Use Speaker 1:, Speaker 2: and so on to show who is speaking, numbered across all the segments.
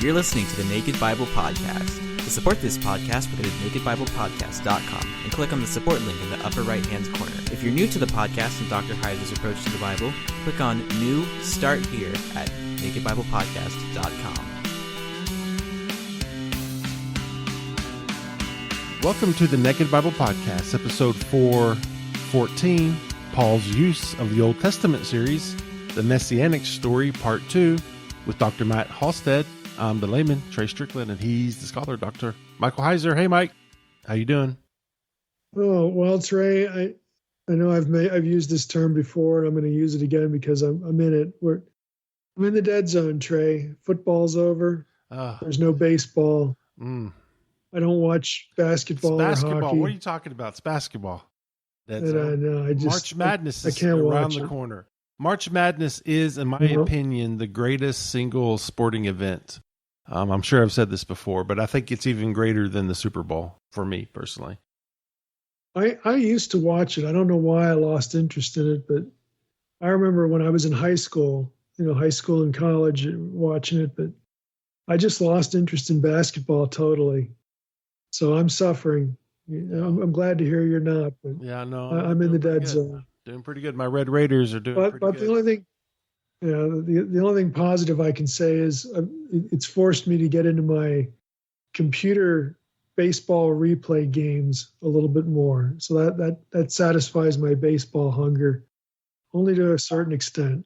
Speaker 1: You're listening to the Naked Bible Podcast. To support this podcast, go to nakedbiblepodcast.com and click on the support link in the upper right-hand corner. If you're new to the podcast and Dr. Heiser's approach to the Bible, click on New Start Here at nakedbiblepodcast.com.
Speaker 2: Welcome to the Naked Bible Podcast, episode 414, Paul's use of the Old Testament series, the Messianic story, part 2, with Dr. Matt Halsted. I'm the layman, Trey Strickland, and he's the scholar, Dr. Michael Heiser. Hey, Mike. How you doing?
Speaker 3: Oh, well, Trey, I know I've used this term before, and I'm going to use it again because I'm in it. I'm in the dead zone, Trey. Football's over. There's no baseball. I don't watch basketball.
Speaker 2: It's basketball.
Speaker 3: Or hockey.
Speaker 2: What are you talking about? It's basketball.
Speaker 3: March
Speaker 2: Madness
Speaker 3: I
Speaker 2: is
Speaker 3: can't
Speaker 2: around
Speaker 3: watch
Speaker 2: the
Speaker 3: it.
Speaker 2: corner. March Madness is, in my opinion, the greatest single sporting event. I'm sure I've said this before, but I think it's even greater than the Super Bowl for me personally.
Speaker 3: I used to watch it. I don't know why I lost interest in it, but I remember when I was in high school and college, watching it, but I just lost interest in basketball totally. So I'm suffering. I'm glad to hear you're not, but
Speaker 2: yeah, no,
Speaker 3: I'm in the dead zone.
Speaker 2: Doing pretty good. My Red Raiders are doing pretty good.
Speaker 3: But the only thing, the only thing positive I can say is it's forced me to get into my computer baseball replay games a little bit more. So that satisfies my baseball hunger, only to a certain extent.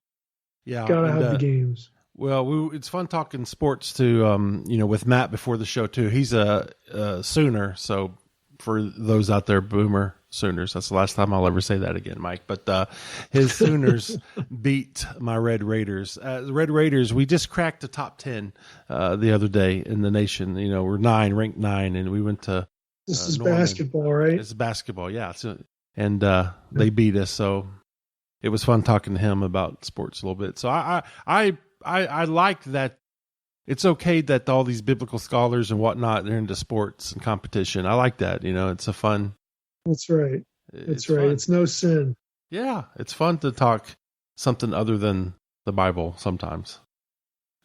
Speaker 2: Yeah,
Speaker 3: gotta have the games.
Speaker 2: Well, it's fun talking sports to with Matt before the show too. He's a Sooner, so for those out there, Boomer Sooners. That's the last time I'll ever say that again, Mike. But his Sooners beat my Red Raiders. The Red Raiders, we just cracked the top 10 the other day in the nation. We're ranked 9, and we went to
Speaker 3: This is
Speaker 2: Norman.
Speaker 3: basketball, right?
Speaker 2: It's basketball, yeah. And they beat us, so it was fun talking to him about sports a little bit. So I like that. It's okay that all these biblical scholars and whatnot, they're into sports and competition. I like that. It's a fun.
Speaker 3: That's right. That's right.
Speaker 2: Fun.
Speaker 3: It's no sin.
Speaker 2: Yeah, it's fun to talk something other than the Bible sometimes.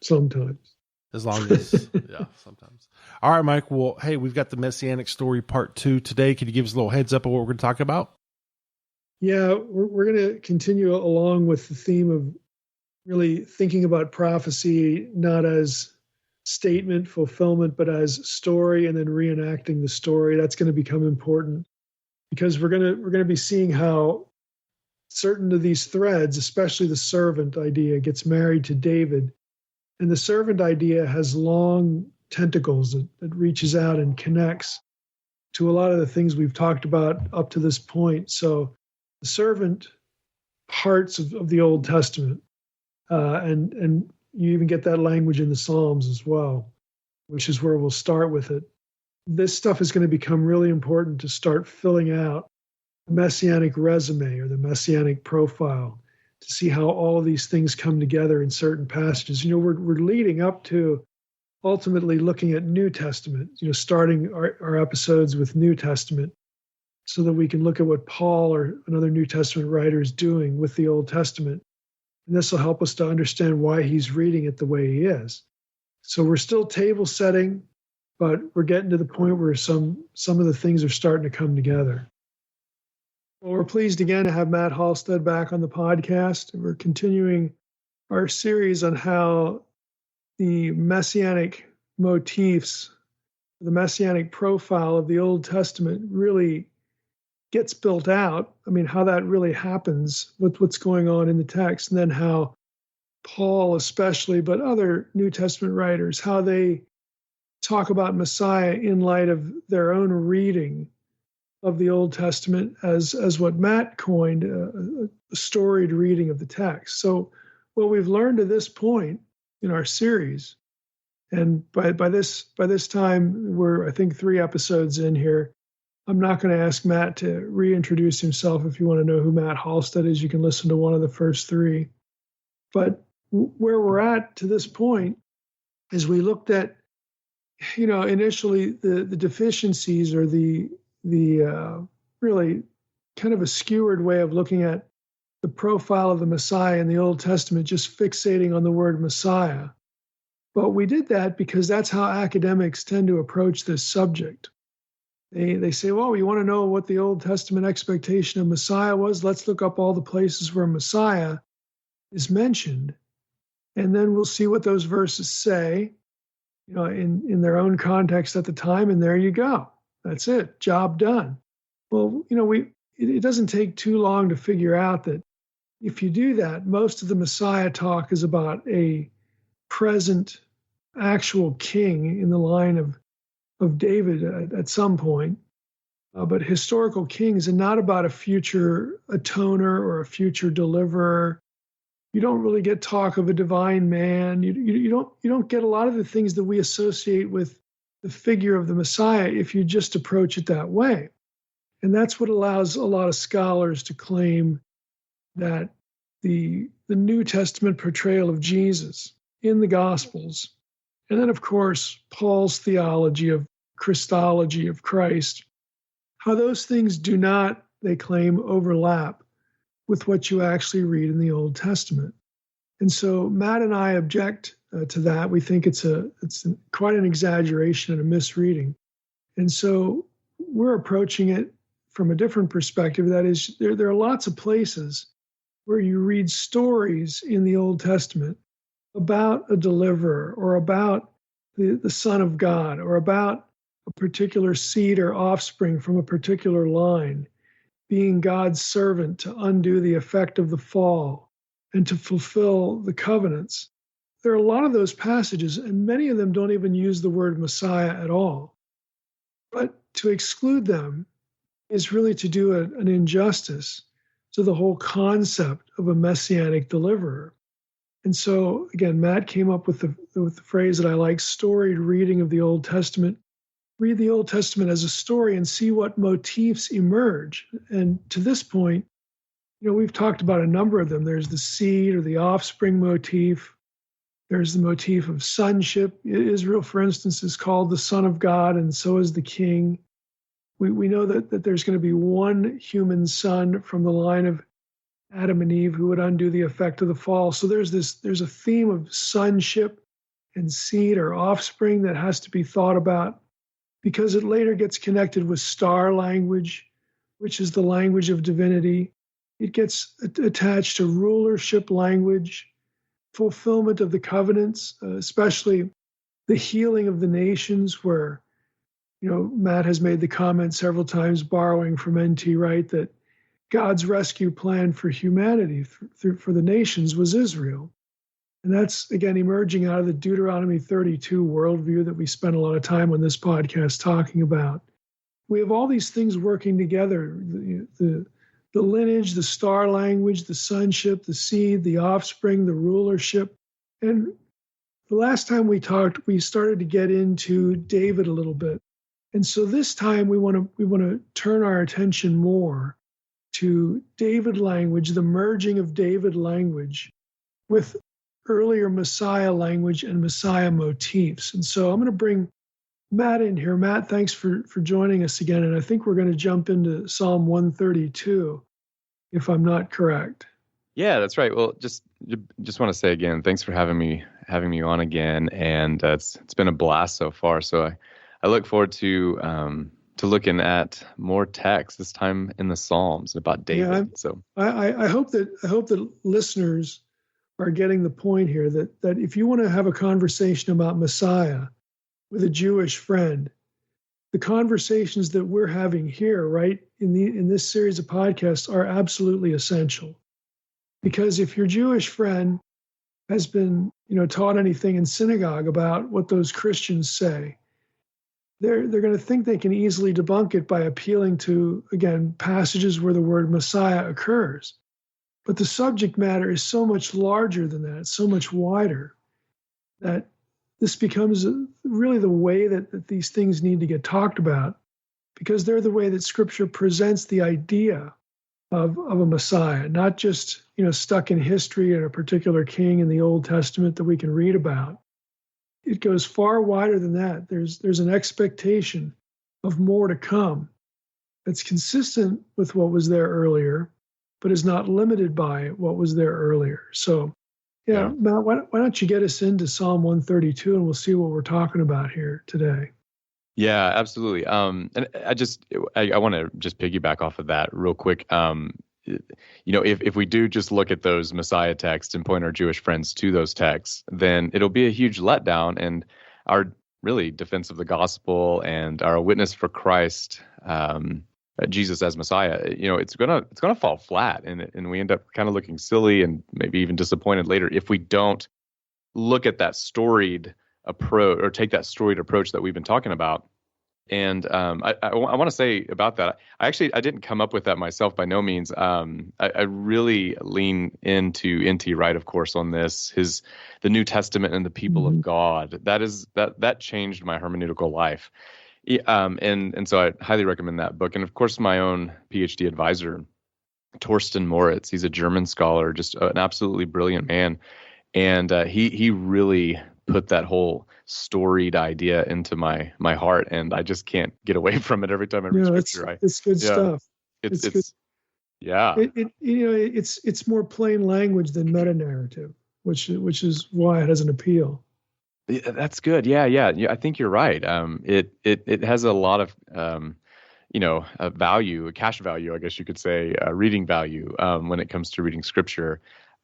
Speaker 3: Sometimes.
Speaker 2: As long as, yeah, sometimes. All right, Mike. Well, hey, we've got the Messianic story part 2 today. Could you give us a little heads up of what we're going to talk about?
Speaker 3: Yeah, we're going to continue along with the theme of really thinking about prophecy not as statement, fulfillment, but as story, and then reenacting the story. That's going to become important because we're going to be seeing how certain of these threads, especially the servant idea, gets married to David. And the servant idea has long tentacles that reaches out and connects to a lot of the things we've talked about up to this point. So the servant parts of the Old Testament, and you even get that language in the Psalms as well, which is where we'll start with it. This stuff is going to become really important to start filling out the Messianic resume or the Messianic profile to see how all of these things come together in certain passages. We're leading up to ultimately looking at New Testament, starting our episodes with New Testament so that we can look at what Paul or another New Testament writer is doing with the Old Testament. And this will help us to understand why he's reading it the way he is. So we're still table setting, but we're getting to the point where some of the things are starting to come together. Well, we're pleased again to have Matt Halsted back on the podcast. We're continuing our series on how the Messianic motifs, the Messianic profile of the Old Testament really gets built out. How that really happens with what's going on in the text, and then how Paul especially, but other New Testament writers, how they talk about Messiah in light of their own reading of the Old Testament as what Matt coined a storied reading of the text. So what we've learned to this point in our series, and by this time we're, I think, 3 episodes in here. I'm not going to ask Matt to reintroduce himself. If you want to know who Matt Halsted is, you can listen to one of the first 3. But where we're at to this point is we looked at, initially the deficiencies or the really kind of a skewered way of looking at the profile of the Messiah in the Old Testament, just fixating on the word Messiah. But we did that because that's how academics tend to approach this subject. They say, well, you want to know what the Old Testament expectation of Messiah was? Let's look up all the places where Messiah is mentioned, and then we'll see what those verses say, in their own context at the time, and there you go. That's it. Job done. Well, it doesn't take too long to figure out that if you do that, most of the Messiah talk is about a present actual king in the line of David at some point, but historical kings, and not about a future atoner or a future deliverer. You don't really get talk of a divine man. You don't get a lot of the things that we associate with the figure of the Messiah if you just approach it that way. And that's what allows a lot of scholars to claim that the New Testament portrayal of Jesus in the Gospels, and then, of course, Paul's theology of Christology of Christ, how those things do not, they claim, overlap with what you actually read in the Old Testament. And so Matt and I object to that. We think it's quite an exaggeration and a misreading. And so we're approaching it from a different perspective. That is, there are lots of places where you read stories in the Old Testament about a deliverer or about the Son of God or about a particular seed or offspring from a particular line being God's servant to undo the effect of the fall and to fulfill the covenants. There are a lot of those passages, and many of them don't even use the word Messiah at all. But to exclude them is really to do an injustice to the whole concept of a messianic deliverer. And so, again, Matt came up with the phrase that I like, storied reading of the Old Testament. Read the Old Testament as a story and see what motifs emerge. And to this point, we've talked about a number of them. There's the seed or the offspring motif. There's the motif of sonship. Israel, for instance, is called the Son of God, and so is the King. We know that there's going to be one human son from the line of Adam and Eve who would undo the effect of the fall. So there's a theme of sonship and seed or offspring that has to be thought about, because it later gets connected with star language, which is the language of divinity. It gets attached to rulership language, fulfillment of the covenants, especially the healing of the nations, where, Matt has made the comment several times, borrowing from N.T. Wright, that God's rescue plan for humanity, for the nations, was Israel. And that's, again, emerging out of the Deuteronomy 32 worldview that we spent a lot of time on this podcast talking about. We have all these things working together, the lineage, the star language, the sonship, the seed, the offspring, the rulership. And the last time we talked, we started to get into David a little bit. And so this time we want to turn our attention more to David language, the merging of David language with earlier Messiah language and Messiah motifs. And so I'm going to bring Matt in here. Matt, thanks for joining us again. And I think we're going to jump into Psalm 132, if I'm not correct.
Speaker 4: Yeah, that's right. Well, just want to say again, thanks for having me on again. And it's been a blast so far. So I look forward to looking at more text, this time in the Psalms about David.
Speaker 3: Yeah,
Speaker 4: so
Speaker 3: I hope that listeners are getting the point here that if you want to have a conversation about Messiah with a Jewish friend, the conversations that we're having here, right, in this series of podcasts are absolutely essential. Because if your Jewish friend has been, taught anything in synagogue about what those Christians say, they're going to think they can easily debunk it by appealing to, again, passages where the word Messiah occurs. But the subject matter is so much larger than that, so much wider, that this becomes really the way that these things need to get talked about, because they're the way that Scripture presents the idea of a Messiah, not just, stuck in history and a particular king in the Old Testament that we can read about. It goes far wider than that. There's an expectation of more to come that's consistent with what was there earlier, but is not limited by what was there earlier. So Yeah, Matt, why don't you get us into Psalm 132 and we'll see what we're talking about here today.
Speaker 4: Yeah, absolutely. And I want to just piggyback off of that real quick. If we do just look at those Messiah texts and point our Jewish friends to those texts, then it'll be a huge letdown, and our really defense of the gospel and our witness for Christ, Jesus as Messiah, it's gonna fall flat, and we end up kind of looking silly and maybe even disappointed later if we don't look at that storied approach, or take that storied approach that we've been talking about. And I want to say about that, I didn't come up with that myself by no means. I really lean into N.T. Wright, of course, on this. The New Testament and the people of God. That changed my hermeneutical life. And so I highly recommend that book. And of course, my own PhD advisor, Torsten Moritz. He's a German scholar, just an absolutely brilliant man. And he really put that whole storied idea into my heart, and I just can't get away from it every time I read scripture.
Speaker 3: It's good stuff.
Speaker 4: It's
Speaker 3: good.
Speaker 4: Yeah.
Speaker 3: It's more plain language than meta narrative, which is why it has an appeal.
Speaker 4: Yeah, that's good. Yeah. I think you're right. It has a lot of a value, a cash value, I guess you could say, reading value when it comes to reading scripture.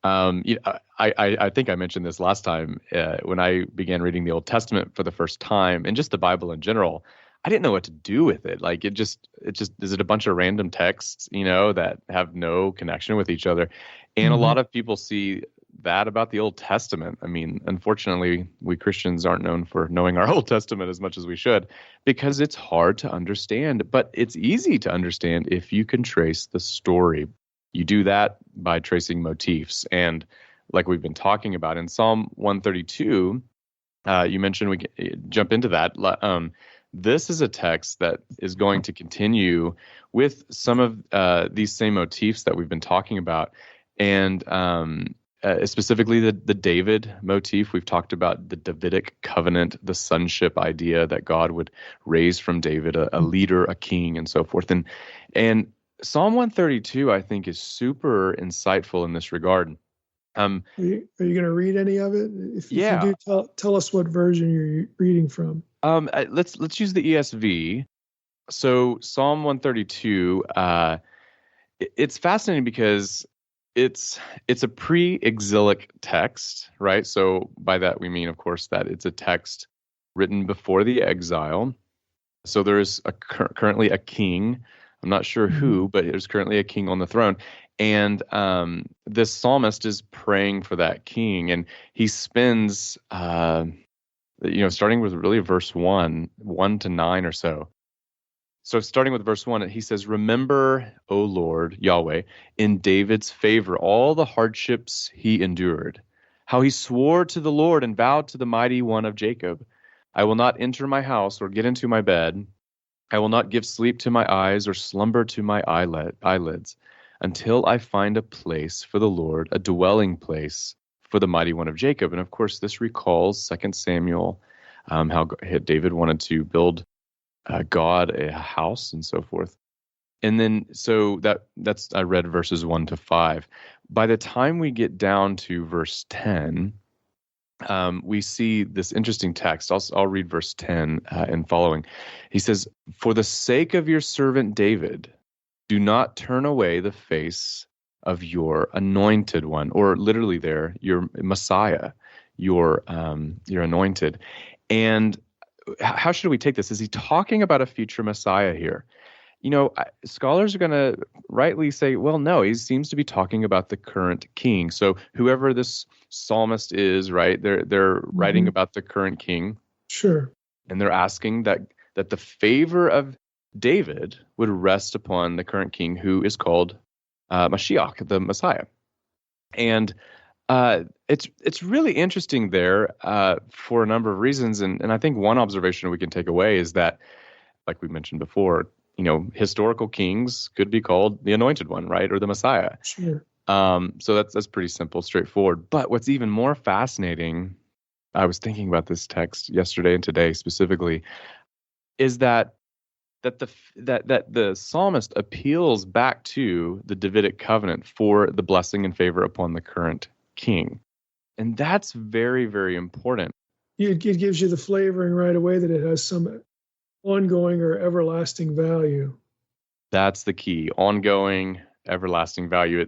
Speaker 4: I think I mentioned this last time when I began reading the Old Testament for the first time, and just the Bible in general. I didn't know what to do with it. Like it just is it a bunch of random texts, that have no connection with each other. And a lot of people see that about the Old Testament. I mean, unfortunately, we Christians aren't known for knowing our Old Testament as much as we should, because it's hard to understand, but it's easy to understand if you can trace the story. You do that by tracing motifs. And like we've been talking about in Psalm 132, you mentioned we can jump into that. This is a text that is going to continue with some of these same motifs that we've been talking about. And specifically the David motif. We've talked about the Davidic covenant, the sonship idea that God would raise from David a leader, a king, and so forth. And Psalm 132, I think, is super insightful in this regard.
Speaker 3: Are you going to read any of it? If
Speaker 4: yeah.
Speaker 3: you do, tell us what version you're reading from.
Speaker 4: Let's use the ESV. So Psalm 132, it's fascinating because it's a pre-exilic text, right? So by that we mean, of course, that it's a text written before the exile. So there is currently a king. I'm not sure who, but there's currently a king on the throne. And this psalmist is praying for that king. And he spends, starting with really verse 1 to 9 or so. So starting with verse 1, he says, "Remember, O Lord, Yahweh, in David's favor, all the hardships he endured, how he swore to the Lord and vowed to the mighty one of Jacob, I will not enter my house or get into my bed. I will not give sleep to my eyes or slumber to my eyelids until I find a place for the Lord, a dwelling place for the mighty one of Jacob." And of course, this recalls 2 Samuel, how David wanted to build God a house and so forth. And then, so that's I read verses 1 to 5. By the time we get down to verse 10, we see this interesting text. I'll read verse 10 and following. He says, "For the sake of your servant David, do not turn away the face of your anointed one," or literally there, your Messiah, your anointed. And how should we take this? Is he talking about a future Messiah here? Scholars are going to rightly say, well, no, he seems to be talking about the current king. So whoever this psalmist is, right, they're writing about the current king.
Speaker 3: Sure.
Speaker 4: And they're asking that the favor of David would rest upon the current king, who is called Mashiach, the Messiah. And it's really interesting there for a number of reasons. And I think one observation we can take away is that, like we mentioned before, historical kings could be called the Anointed One, right, or the Messiah.
Speaker 3: Sure.
Speaker 4: So that's pretty simple, straightforward. But what's even more fascinating, I was thinking about this text yesterday and today specifically, is that the psalmist appeals back to the Davidic covenant for the blessing and favor upon the current king. And that's very, very important.
Speaker 3: It gives you the flavoring right away that it has some ongoing or everlasting value.
Speaker 4: That's the key. Ongoing, everlasting value.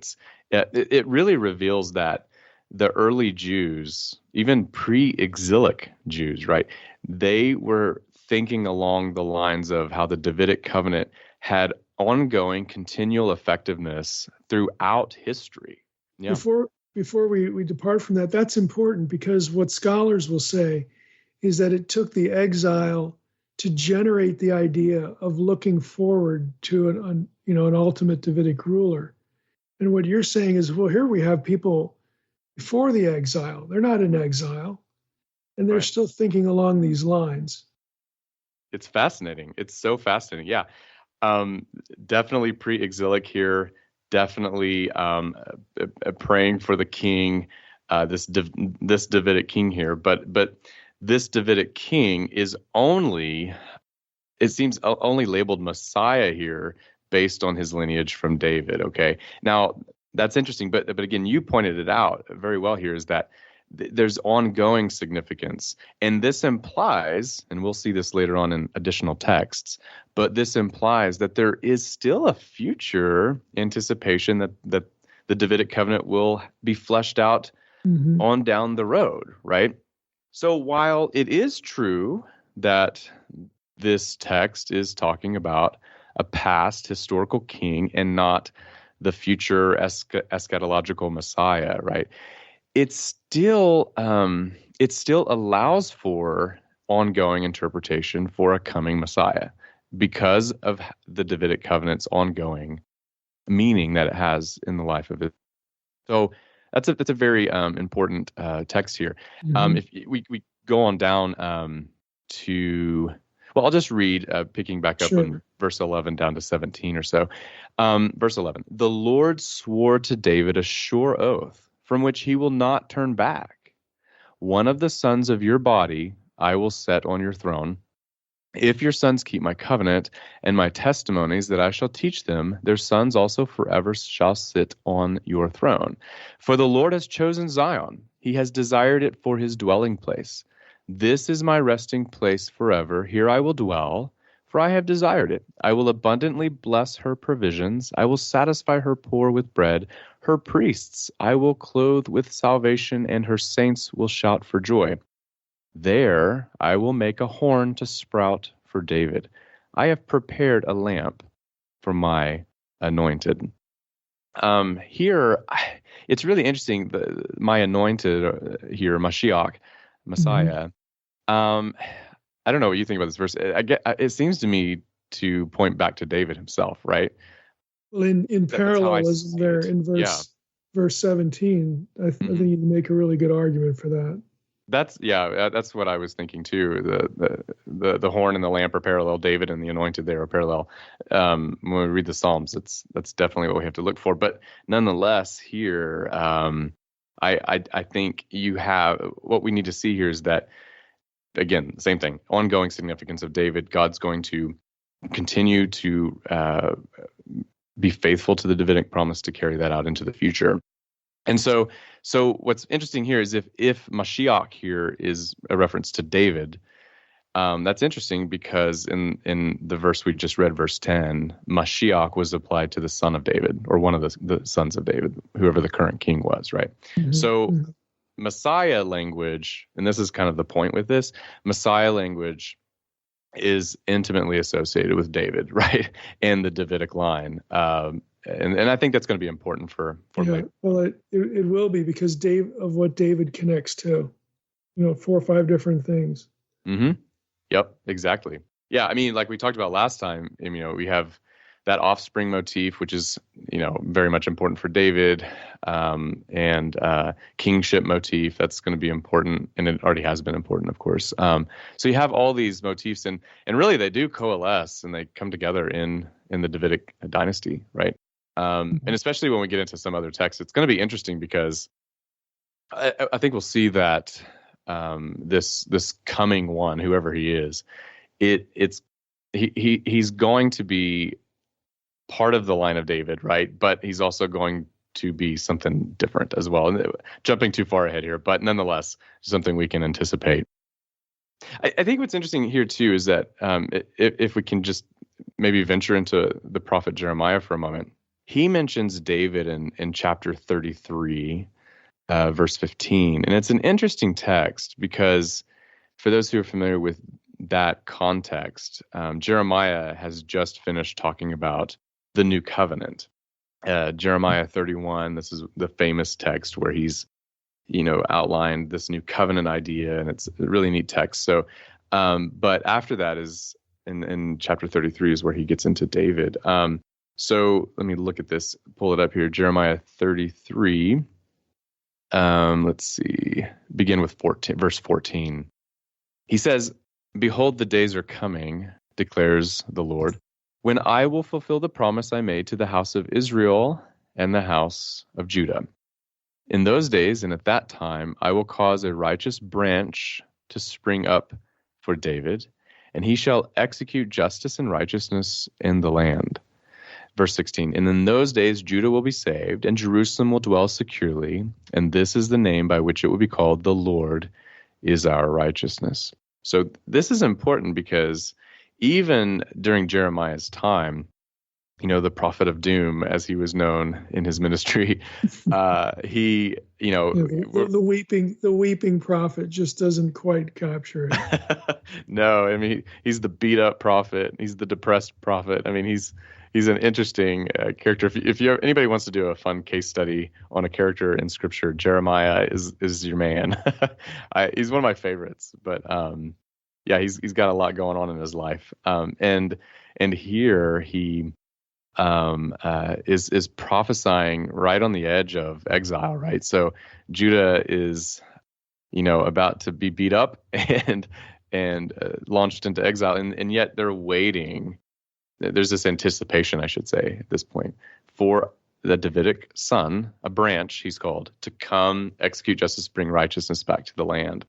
Speaker 4: It really reveals that the early Jews, even pre-exilic Jews, right? They were thinking along the lines of how the Davidic covenant had ongoing, continual effectiveness throughout history. Yeah.
Speaker 3: Before we depart from that, that's important, because what scholars will say is that it took the exile to generate the idea of looking forward to an ultimate Davidic ruler. And what you're saying is, well, here we have people before the exile. They're not in exile, and they're still thinking along these lines.
Speaker 4: It's fascinating. It's so fascinating. Yeah. Definitely pre-exilic here. Definitely praying for the king, this Davidic king here. But this Davidic king is only labeled Messiah here based on his lineage from David. Okay. Now that's interesting. But again, you pointed it out very well here, is that there's ongoing significance. And this implies, and we'll see this later on in additional texts, but this implies that there is still a future anticipation that the Davidic covenant will be fleshed out on down the road, right? So while it is true that this text is talking about a past historical king and not the future eschatological Messiah, right? It still allows for ongoing interpretation for a coming Messiah because of the Davidic covenant's ongoing meaning that it has in the life of it. So that's a very important text here. If we go on down to, well, I'll just read, picking back up on verse 11 down to 17 or so. Verse 11, the Lord swore to David a sure oath, from which he will not turn back. One of the sons of your body I will set on your throne. If your sons keep my covenant and my testimonies that I shall teach them, their sons also forever shall sit on your throne. For the Lord has chosen Zion. He has desired it for his dwelling place. This is my resting place forever. Here I will dwell, for I have desired it. I will abundantly bless her provisions. I will satisfy her poor with bread. Her priests I will clothe with salvation, and her saints will shout for joy. There I will make a horn to sprout for David. I have prepared a lamp for my anointed. Here, it's really interesting. My anointed here, mashiach, Messiah. I don't know what you think about this verse. It seems to me to point back to David himself, right?
Speaker 3: Well, in parallelism there in verse 17, I think you can make a really good argument for that.
Speaker 4: That's what I was thinking too. The horn and the lamp are parallel. David and the anointed there are parallel. When we read the Psalms, that's definitely what we have to look for. But nonetheless, here, I think you have what we need to see here is that, again, same thing, ongoing significance of David. God's going to continue to be faithful to the Davidic promise to carry that out into the future. And so what's interesting here is if Mashiach here is a reference to David, that's interesting because in the verse we just read, verse 10, Mashiach was applied to the son of David, or one of the sons of David, whoever the current king was, right? So Messiah language, and this is kind of the point with this, Messiah language is intimately associated with David, right? And the Davidic line. And I think that's going to be important for later.
Speaker 3: Well, it will be, because of what David connects to, 4 or 5 different things.
Speaker 4: Yep, exactly. Yeah, I mean, like we talked about last time, we have that offspring motif, which is, very much important for David, and kingship motif, that's going to be important, and it already has been important, of course. So you have all these motifs, and really they do coalesce and they come together in the Davidic dynasty, right? And especially when we get into some other texts, it's going to be interesting because I think we'll see that this coming one, whoever he is, he's going to be part of the line of David, right? But he's also going to be something different as well. And jumping too far ahead here, but nonetheless, something we can anticipate. I think what's interesting here too is that if we can just maybe venture into the prophet Jeremiah for a moment, he mentions David in chapter 33, verse 15. And it's an interesting text because for those who are familiar with that context, Jeremiah has just finished talking about the new covenant. Jeremiah 31, this is the famous text where he's, outlined this new covenant idea, and it's a really neat text. So, but after that is in chapter 33 is where he gets into David. So let me look at this, pull it up here. Jeremiah 33. Let's see, begin with verse 14. He says, "Behold, the days are coming, declares the Lord, when I will fulfill the promise I made to the house of Israel and the house of Judah. In those days and at that time, I will cause a righteous branch to spring up for David, and he shall execute justice and righteousness in the land." Verse 16, "And in those days Judah will be saved, and Jerusalem will dwell securely, and this is the name by which it will be called, the Lord is our righteousness." So this is important because even during Jeremiah's time, the prophet of doom, as he was known in his ministry, he,
Speaker 3: the weeping prophet just doesn't quite capture it.
Speaker 4: No, I mean, he's the beat up prophet. He's the depressed prophet. I mean, he's an interesting character. If anybody wants to do a fun case study on a character in Scripture, Jeremiah is your man. He's one of my favorites. But yeah, he's got a lot going on in his life. And here he is prophesying right on the edge of exile, right? So Judah is, about to be beat up and launched into exile, and yet they're waiting. There's this anticipation, I should say, at this point, for the Davidic son, a branch, he's called, to come execute justice, bring righteousness back to the land.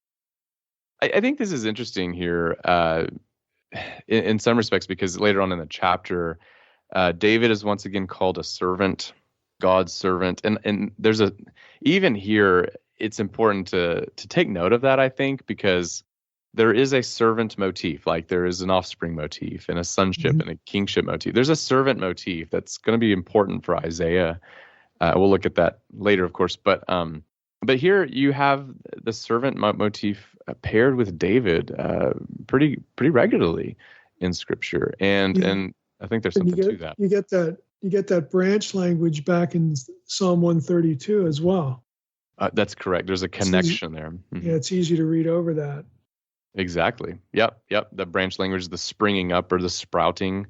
Speaker 4: I think this is interesting here in some respects, because later on in the chapter, David is once again called a servant, God's servant. And there's even here, it's important to take note of that, I think, because there is a servant motif, like there is an offspring motif and a sonship and a kingship motif. There's a servant motif that's going to be important for Isaiah. We'll look at that later, of course. But here you have the servant motif paired with David pretty regularly in Scripture. And I think there's something to that.
Speaker 3: You get that branch language back in Psalm 132 as well.
Speaker 4: That's correct. There's a connection there. Mm-hmm.
Speaker 3: Yeah, it's easy to read over that.
Speaker 4: Exactly. Yep. The branch language, the springing up or the sprouting.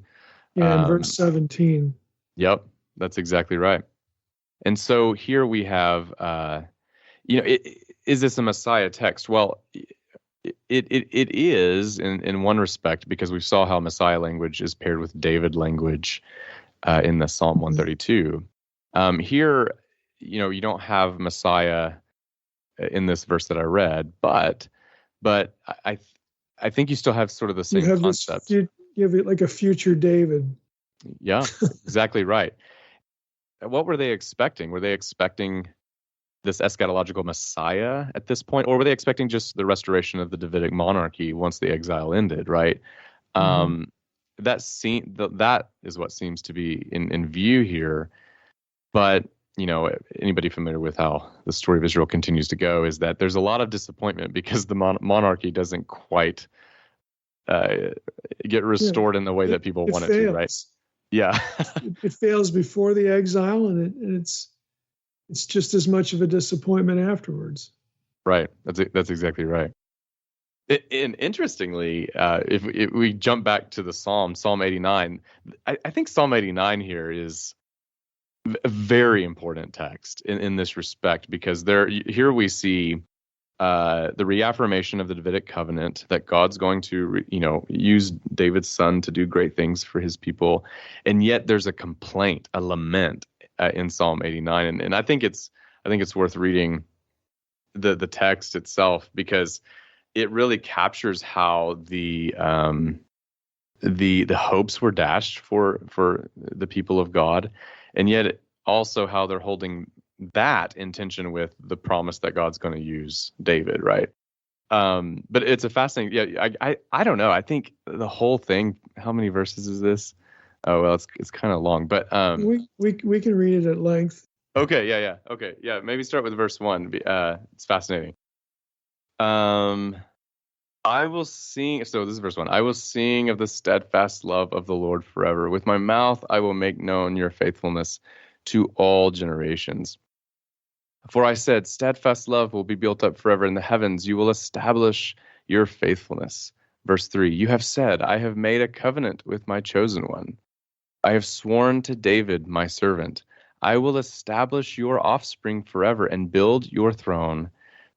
Speaker 3: Yeah, in verse 17.
Speaker 4: Yep, that's exactly right. And so here we have, is this a Messiah text? Well, it is in one respect, because we saw how Messiah language is paired with David language in the Psalm 132. Here, you don't have Messiah in this verse that I read, but I think you still have sort of the same concept.
Speaker 3: You have like a future David.
Speaker 4: Yeah, exactly right. What were they expecting? Were they expecting this eschatological Messiah at this point, or were they expecting just the restoration of the Davidic monarchy once the exile ended? Right. That is what seems to be in view here. But anybody familiar with how the story of Israel continues to go is that there's a lot of disappointment because the monarchy doesn't quite get restored in the way that people want it to, right? Yeah.
Speaker 3: it fails before the exile, and it's just as much of a disappointment afterwards.
Speaker 4: Right. That's exactly right. And interestingly, if we jump back to the Psalm 89, I think Psalm 89 here is a very important text in this respect, because here we see the reaffirmation of the Davidic covenant, that God's going to use David's son to do great things for his people, and yet there's a complaint, a lament in Psalm 89, and I think it's worth reading the text itself, because it really captures how the hopes were dashed for the people of God. And yet also how they're holding that in tension with the promise that God's going to use David, right? But it's a fascinating. Yeah, I don't know. I think the whole thing. How many verses is this? Oh well, it's kind of long, but
Speaker 3: we can read it at length.
Speaker 4: Okay, okay, yeah. Maybe start with verse 1. It's fascinating. I will sing. So this is verse 1. I will sing of the steadfast love of the Lord forever. With my mouth, I will make known your faithfulness to all generations. For I said, steadfast love will be built up forever in the heavens. You will establish your faithfulness. Verse 3, you have said, I have made a covenant with my chosen one. I have sworn to David, my servant. I will establish your offspring forever and build your throne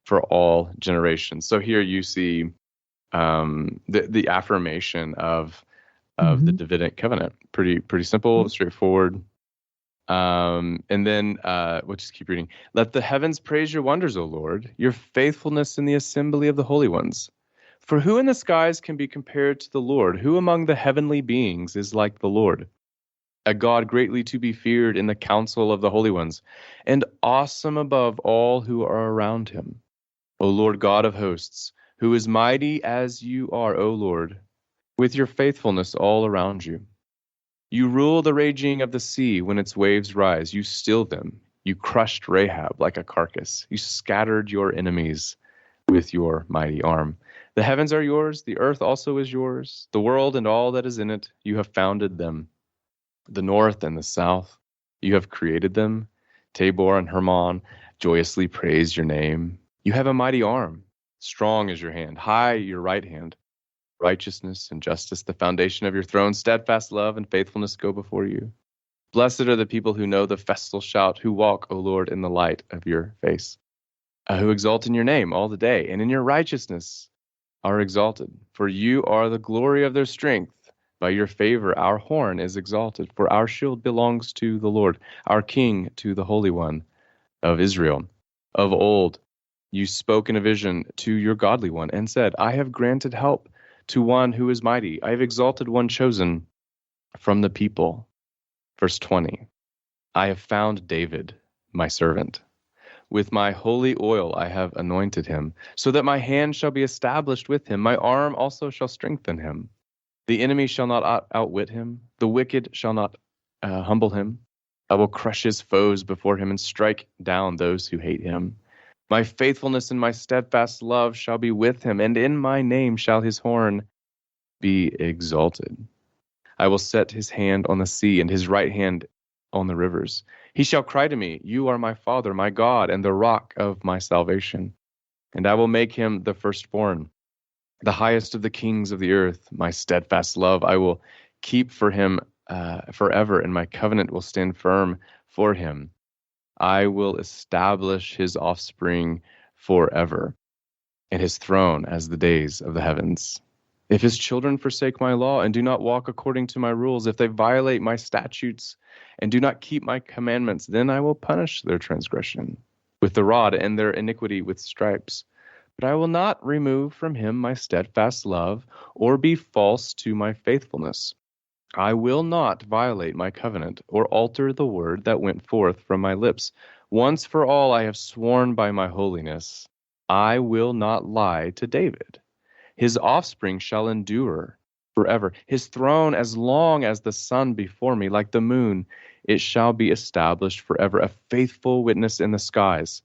Speaker 4: for all generations. So here you see the affirmation of the Davidic covenant. Pretty simple, straightforward. And then we'll just keep reading. Let the heavens praise your wonders, O Lord, your faithfulness in the assembly of the holy ones. For who in the skies can be compared to the Lord? Who among the heavenly beings is like the Lord? A God greatly to be feared in the council of the holy ones, and awesome above all who are around him. O Lord God of hosts, who is mighty as you are, O Lord, with your faithfulness all around you. You rule the raging of the sea when its waves rise. You still them. You crushed Rahab like a carcass. You scattered your enemies with your mighty arm. The heavens are yours. The earth also is yours. The world and all that is in it, you have founded them. The north and the south, you have created them. Tabor and Hermon joyously praise your name. You have a mighty arm. Strong is your hand. High your right hand. Righteousness and justice, the foundation of your throne. Steadfast love and faithfulness go before you. Blessed are the people who know the festal shout, who walk, O Lord, in the light of your face, who exalt in your name all the day, and in your righteousness are exalted. For you are the glory of their strength. By your favor, our horn is exalted, for our shield belongs to the Lord, our King to the Holy One of Israel. Of old, you spoke in a vision to your godly one and said, I have granted help to one who is mighty. I have exalted one chosen from the people. Verse 20, I have found David, my servant. With my holy oil I have anointed him, so that my hand shall be established with him. My arm also shall strengthen him. The enemy shall not outwit him. The wicked shall not humble him. I will crush his foes before him and strike down those who hate him. My faithfulness and my steadfast love shall be with him, and in my name shall his horn be exalted. I will set his hand on the sea and his right hand on the rivers. He shall cry to me, you are my Father, my God, and the rock of my salvation. And I will make him the firstborn, the highest of the kings of the earth. My steadfast love I will keep for him forever, and my covenant will stand firm for him. I will establish his offspring forever, and his throne as the days of the heavens. If his children forsake my law and do not walk according to my rules, if they violate my statutes and do not keep my commandments, then I will punish their transgression with the rod and their iniquity with stripes. But I will not remove from him my steadfast love or be false to my faithfulness. I will not violate my covenant or alter the word that went forth from my lips. Once for all I have sworn by my holiness, I will not lie to David. His offspring shall endure forever. His throne as long as the sun before me, like the moon, it shall be established forever, a faithful witness in the skies.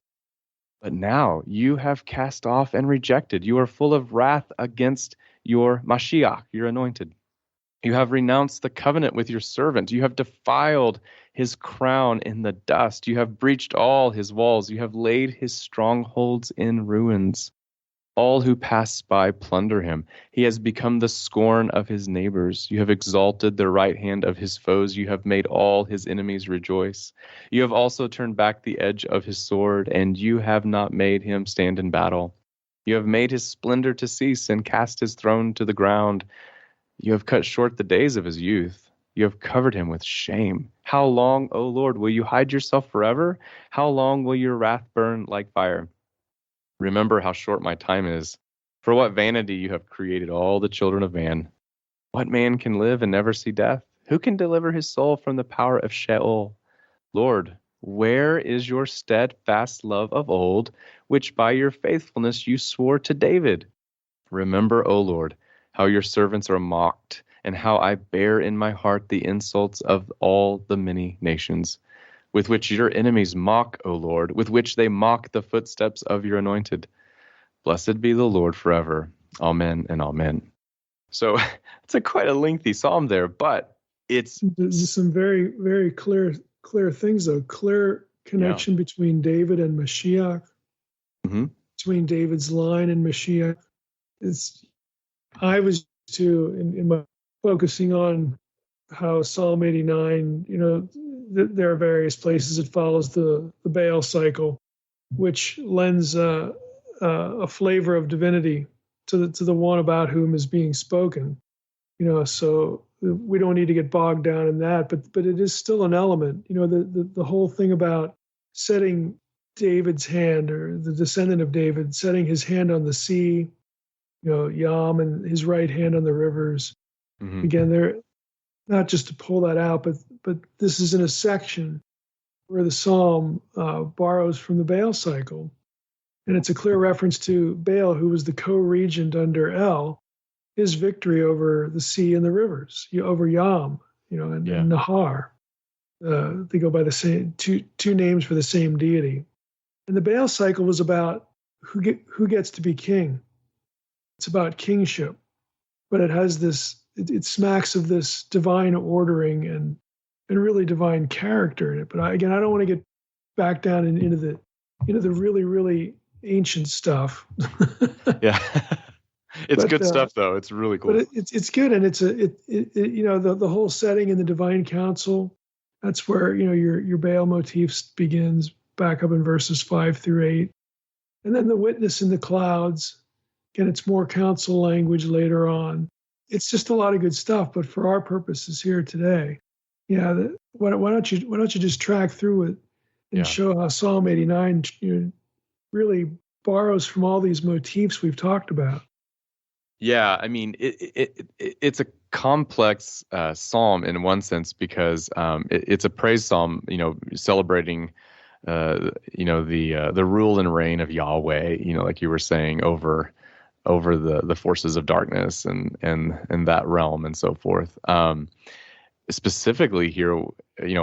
Speaker 4: But now you have cast off and rejected. You are full of wrath against your mashiach, your anointed. You have renounced the covenant with your servant. You have defiled his crown in the dust. You have breached all his walls. You have laid his strongholds in ruins. All who pass by plunder him. He has become the scorn of his neighbors. You have exalted the right hand of his foes. You have made all his enemies rejoice. You have also turned back the edge of his sword, and you have not made him stand in battle. You have made his splendor to cease and cast his throne to the ground. You have cut short the days of his youth. You have covered him with shame. How long, O Lord, will you hide yourself forever? How long will your wrath burn like fire? Remember how short my time is. For what vanity you have created all the children of man. What man can live and never see death? Who can deliver his soul from the power of Sheol? Lord, where is your steadfast love of old, which by your faithfulness you swore to David? Remember, O Lord, how your servants are mocked, and how I bear in my heart the insults of all the many nations, with which your enemies mock, O Lord, with which they mock the footsteps of your anointed. Blessed be the Lord forever. Amen and amen. So it's quite a lengthy psalm there, but
Speaker 3: There's some very, very clear things, though. Clear connection between David and Mashiach, between David's line and Mashiach. I was too in my focusing on how Psalm 89, there are various places it follows the Baal cycle, which lends a flavor of divinity to the one about whom is being spoken. So we don't need to get bogged down in that, but it is still an element. The whole thing about setting David's hand, or the descendant of David, setting his hand on the sea, Yam, and his right hand on the rivers. Again, they're not just to pull that out, but this is in a section where the psalm borrows from the Baal cycle. And it's a clear reference to Baal, who was the co-regent under El, his victory over the sea and the rivers, over Yam, and Nahar. They go by the same two names for the same deity. And the Baal cycle was about who gets to be king. It's about kingship, but it has this. It smacks of this divine ordering and really divine character in it. But I don't want to get back down into the really, really ancient stuff.
Speaker 4: Yeah. It's good stuff, though. It's really cool.
Speaker 3: But it's good, and it's the whole setting in the divine council. That's where your Baal motifs begins, back up in verses 5 through 8, and then the witness in the clouds. Again, it's more council language later on. It's just a lot of good stuff. But for our purposes here today, why don't you just track through it and show how Psalm 89 really borrows from all these motifs we've talked about.
Speaker 4: Yeah, I mean, it's a complex psalm in one sense because it's a praise psalm, celebrating, the rule and reign of Yahweh, like you were saying, over the forces of darkness and that realm and so forth. Specifically here,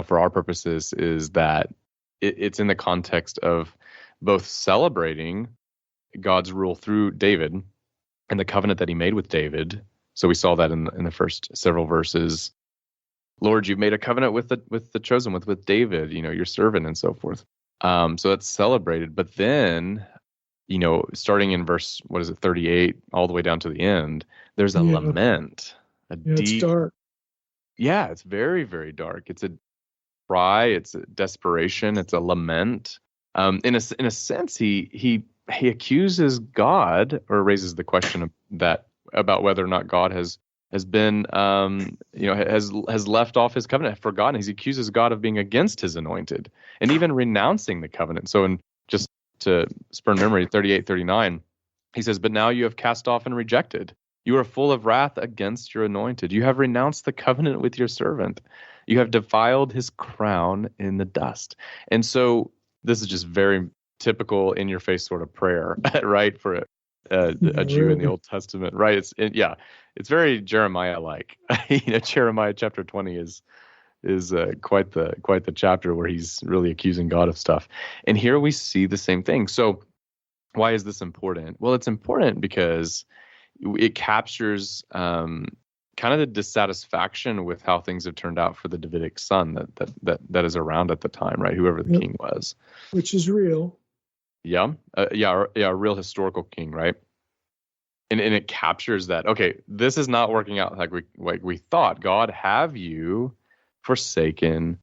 Speaker 4: for our purposes, is that it's in the context of both celebrating God's rule through David and the covenant that he made with David. So we saw that in the first several verses. Lord, you've made a covenant with the chosen, with David, your servant, and so forth. So that's celebrated. But then, starting in verse, 38, all the way down to the end, there's a lament, deep.
Speaker 3: It's dark.
Speaker 4: Yeah, it's very, very dark. It's a cry. It's a desperation. It's a lament. In a sense, he accuses God, or raises the question about whether or not God has been has left off his covenant, forgotten. He accuses God of being against his anointed and even renouncing the covenant. So just to spur memory, 38, 39, he says, "But now you have cast off and rejected. You are full of wrath against your anointed. You have renounced the covenant with your servant. You have defiled his crown in the dust." And so this is just very typical in-your-face sort of prayer, right, for a Jew in the Old Testament, right? It's very Jeremiah-like. Jeremiah chapter 20 is quite the chapter where he's really accusing God of stuff. And here we see the same thing. So why is this important? Well, it's important because it captures kind of the dissatisfaction with how things have turned out for the Davidic son that is around at the time, right? Whoever the king was,
Speaker 3: which is real.
Speaker 4: A real historical king, right? And it captures that. Okay, this is not working out like we thought. God, have you forsaken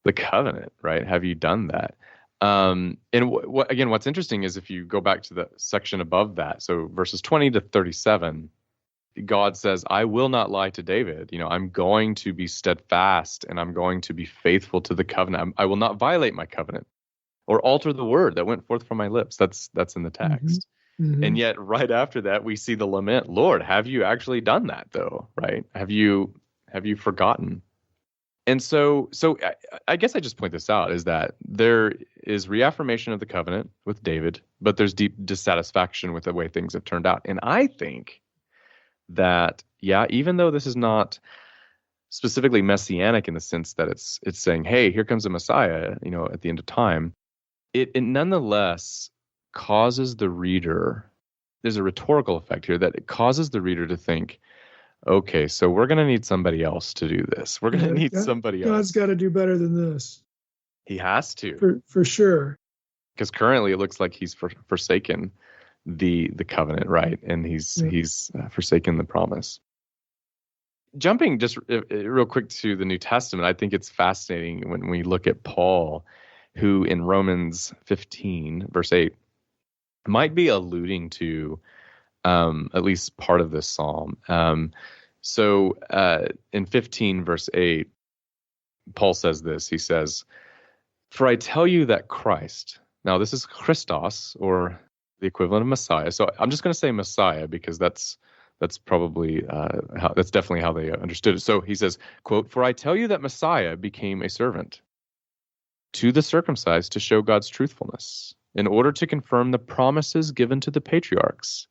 Speaker 4: the covenant? Right? Have you done that? And what's interesting is if you go back to the section above that, so verses 20 to 37. God says, "I will not lie to David. I'm going to be steadfast and I'm going to be faithful to the covenant. I will not violate my covenant or alter the word that went forth from my lips." That's in the text. Mm-hmm. And yet right after that, we see the lament, "Lord, have you actually done that though?" Right? Have you forgotten? And so I guess I just point this out is that there is reaffirmation of the covenant with David, but there's deep dissatisfaction with the way things have turned out. And I think that, yeah, even though this is not specifically messianic in the sense that it's saying, hey, here comes a Messiah, at the end of time, it nonetheless causes the reader, there's a rhetorical effect here that it causes the reader to think, okay, so we're going to need somebody else to do this. We're going to need somebody else.
Speaker 3: God's got to do better than this.
Speaker 4: He has to.
Speaker 3: For sure.
Speaker 4: Because currently it looks like he's forsaken the covenant, right? And he's forsaken the promise. Jumping just real quick to the New Testament, I think it's fascinating when we look at Paul, who in Romans 15, verse 8, might be alluding to at least part of this psalm. So in 15, verse 8, Paul says this. He says, "For I tell you that Christ," now this is Christos, or the equivalent of Messiah. So I'm just going to say Messiah because that's probably that's definitely how they understood it. So he says, quote, "For I tell you that Messiah became a servant to the circumcised to show God's truthfulness, in order to confirm the promises given to the patriarchs,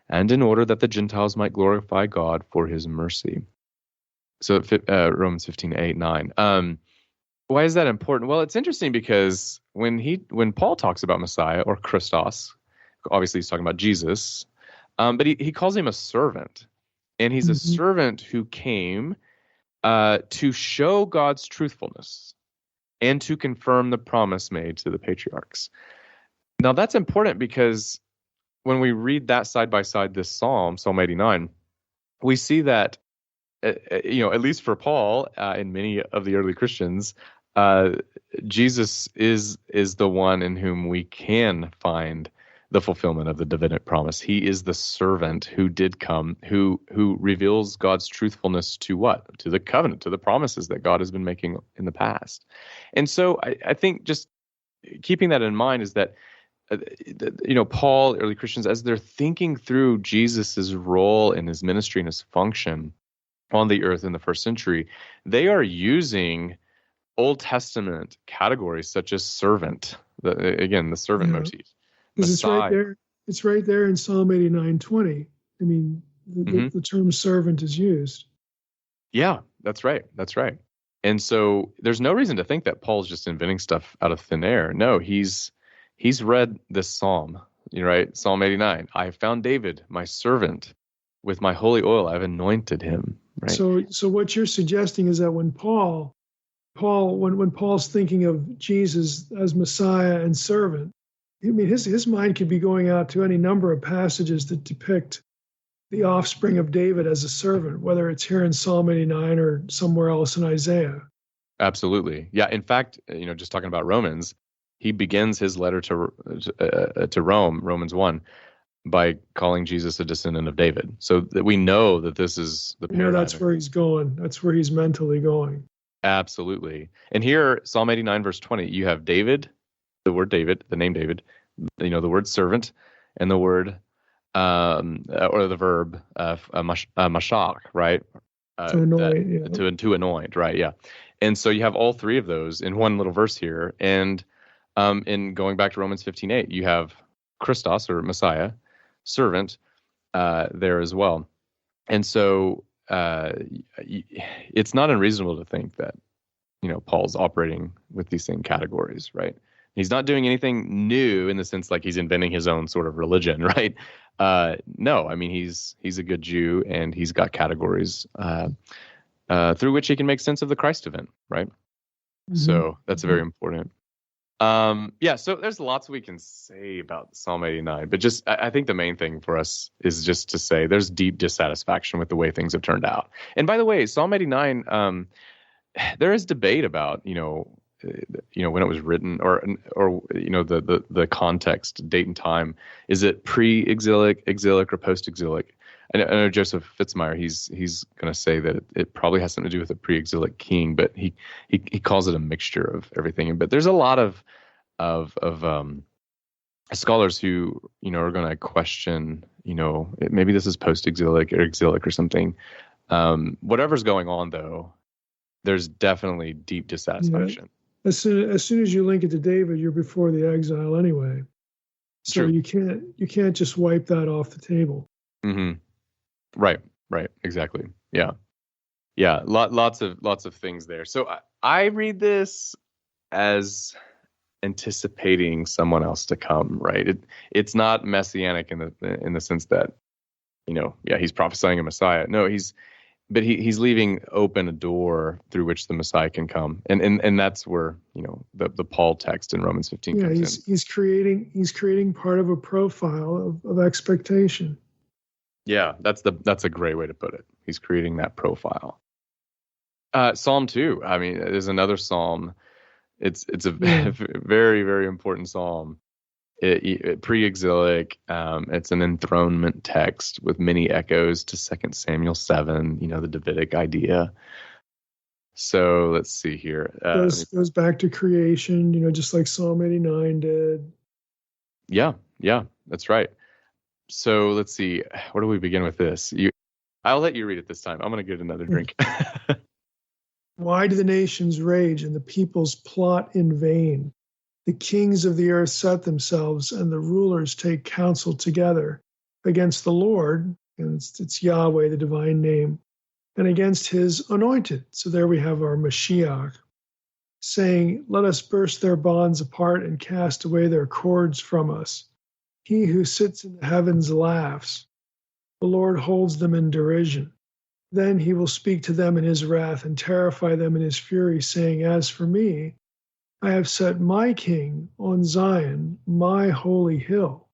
Speaker 4: and in order that the Gentiles might glorify God for his mercy." So Romans 15, 8, 9. Why is that important? Well, it's interesting because when Paul talks about Messiah or Christos, obviously he's talking about Jesus, but he calls him a servant. And he's a servant who came to show God's truthfulness and to confirm the promise made to the patriarchs. Now, that's important because when we read that side by side, this Psalm 89, we see that, at least for Paul and many of the early Christians, Jesus is the one in whom we can find the fulfillment of the Davidic promise. He is the servant who did come, who reveals God's truthfulness to what? To the covenant, to the promises that God has been making in the past. And so I think just keeping that in mind is that, Paul, early Christians, as they're thinking through Jesus's role in his ministry and his function on the earth in the first century, they are using Old Testament categories such as servant, the servant motif.
Speaker 3: Because it's right there. It's right there in Psalm 89:20. I mean, the term servant is used. Yeah,
Speaker 4: that's right. That's right. And so there's no reason to think that Paul's just inventing stuff out of thin air. No, he's read this psalm, right? Psalm 89. "I have found David, my servant. With my holy oil, I've anointed him." Right.
Speaker 3: So what you're suggesting is that when Paul's thinking of Jesus as Messiah and servant, I mean, his mind could be going out to any number of passages that depict the offspring of David as a servant, whether it's here in Psalm 89 or somewhere else in Isaiah.
Speaker 4: Absolutely. Yeah. In fact, just talking about Romans, he begins his letter to Rome, Romans 1, by calling Jesus a descendant of David. So that we know that this is the paradigm.
Speaker 3: That's where he's going. That's where he's mentally going.
Speaker 4: Absolutely. And here, Psalm 89, verse 20, you have David, the word David, the name David, the word servant, and the word, or the verb, mashiach, right?
Speaker 3: To anoint,
Speaker 4: to anoint, right? Yeah. And so you have all three of those in one little verse here. And in going back to Romans 15:8, you have Christos, or Messiah, servant, there as well. And so it's not unreasonable to think that, Paul's operating with these same categories, right? He's not doing anything new in the sense like he's inventing his own sort of religion, right? No, I mean, he's a good Jew, and he's got categories through which he can make sense of the Christ event, right? Mm-hmm. So that's very important. So there's lots we can say about Psalm 89, but just I think the main thing for us is just to say there's deep dissatisfaction with the way things have turned out. And by the way, Psalm 89, there is debate about, when it was written or the context, date and time. Is it pre-exilic, exilic, or post-exilic? I know Joseph Fitzmyer, he's going to say that it probably has something to do with a pre-exilic king, but he calls it a mixture of everything. But there's a lot of scholars who are going to question, maybe this is post-exilic or exilic or something. Whatever's going on, though, there's definitely deep dissatisfaction.
Speaker 3: As soon as you link it to David, you're before the exile anyway. So
Speaker 4: True.
Speaker 3: you can't just wipe that off the table.
Speaker 4: Mm-hmm. Right, exactly. Yeah. Lots of things there. So I read this as anticipating someone else to come. Right. It's not messianic in the sense that, he's prophesying a Messiah. No, he's leaving open a door through which the Messiah can come, and that's where the Paul text in Romans 15 comes in.
Speaker 3: He's creating part of a profile of expectation.
Speaker 4: Yeah, that's a great way to put it. He's creating that profile. Psalm 2. I mean, there's another psalm. It's a very, very important psalm. Pre-exilic. It's an enthronement text with many echoes to 2 Samuel 7. The Davidic idea. So let's see here.
Speaker 3: Goes back to creation. Just like Psalm 89 did.
Speaker 4: Yeah, that's right. So let's see. Where do we begin with this? I'll let you read it this time. I'm going to get another drink.
Speaker 3: Why do the nations rage and the peoples plot in vain? The kings of the earth set themselves, and the rulers take counsel together against the Lord, and it's Yahweh, the divine name, and against his anointed. So there we have our Mashiach, saying, let us burst their bonds apart and cast away their cords from us. He who sits in the heavens laughs. The Lord holds them in derision. Then he will speak to them in his wrath and terrify them in his fury, saying, as for me, I have set my king on Zion, my holy hill.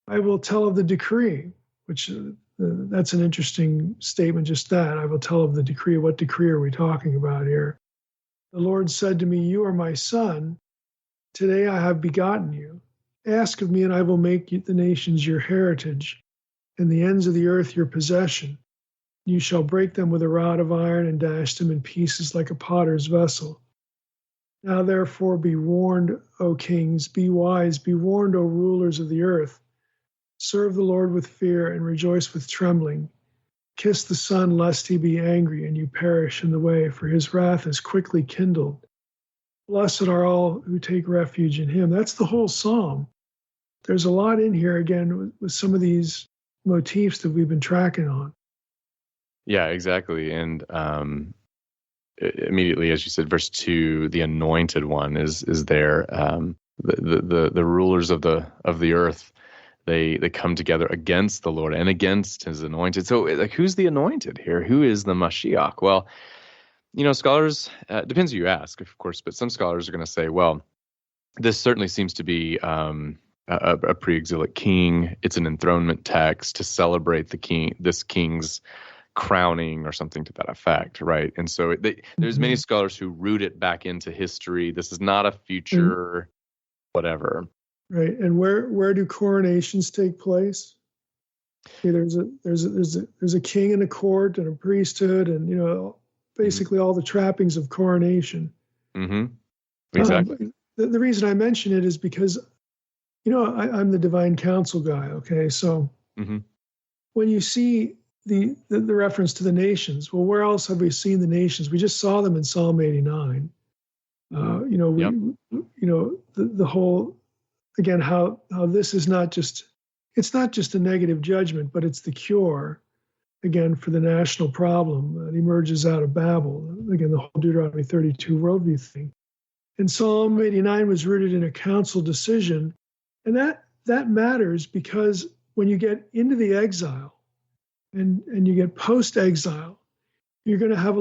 Speaker 3: I will tell of the decree, which that's an interesting statement, just that. I will tell of the decree. What decree are we talking about here? The Lord said to me, you are my son. Today I have begotten you. Ask of me, and I will make the nations your heritage, and the ends of the earth your possession. You shall break them with a rod of iron and dash them in pieces like a potter's vessel. Now therefore be warned, O kings, be wise, be warned, O rulers of the earth. Serve the Lord with fear and rejoice with trembling. Kiss the Son, lest he be angry and you perish in the way, for his wrath is quickly kindled. Blessed are all who take refuge in him. That's the whole psalm. There's a lot in here, again, with some of these motifs that we've been tracking on.
Speaker 4: Yeah, exactly. And immediately, as you said, verse 2, the anointed one is there. The rulers of the earth, they come together against the Lord and against his anointed. So, who's the anointed here? Who is the Mashiach? Well, scholars, depends who you ask, of course, but some scholars are going to say, well, this certainly seems to be a pre-exilic king. It's an enthronement text to celebrate this king's crowning or something to that effect, right? And so there's many scholars who root it back into history. This is not a future whatever.
Speaker 3: Right. And where do coronations take place? Okay, there's a king and a court and a priesthood and basically all the trappings of coronation.
Speaker 4: Mm-hmm. Exactly.
Speaker 3: The reason I mention it is because I'm the divine counsel guy. Okay, so when you see the reference to the nations, well, where else have we seen the nations? We just saw them in Psalm 89. The whole, again, how this is it's not just a negative judgment, but it's the cure, again, for the national problem that emerges out of Babel. Again, the whole Deuteronomy 32 worldview thing. And Psalm 89 was rooted in a council decision, and that matters because when you get into the exile, and you get post-exile, you're going to have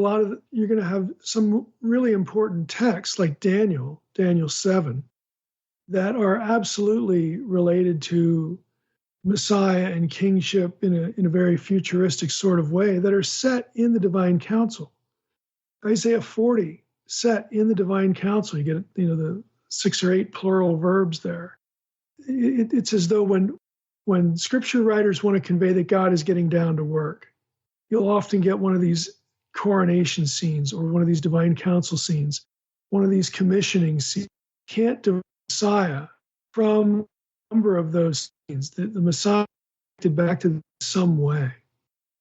Speaker 3: some really important texts like Daniel 7, that are absolutely related to Messiah and kingship in a very futuristic sort of way, that are set in the divine council. Isaiah 40 set in the divine council. You get the 6 or 8 plural verbs there. It's as though when scripture writers want to convey that God is getting down to work, you'll often get one of these coronation scenes or one of these divine council scenes, one of these commissioning scenes. Can't divide Messiah from a number of those scenes. The Messiah connected back to some way.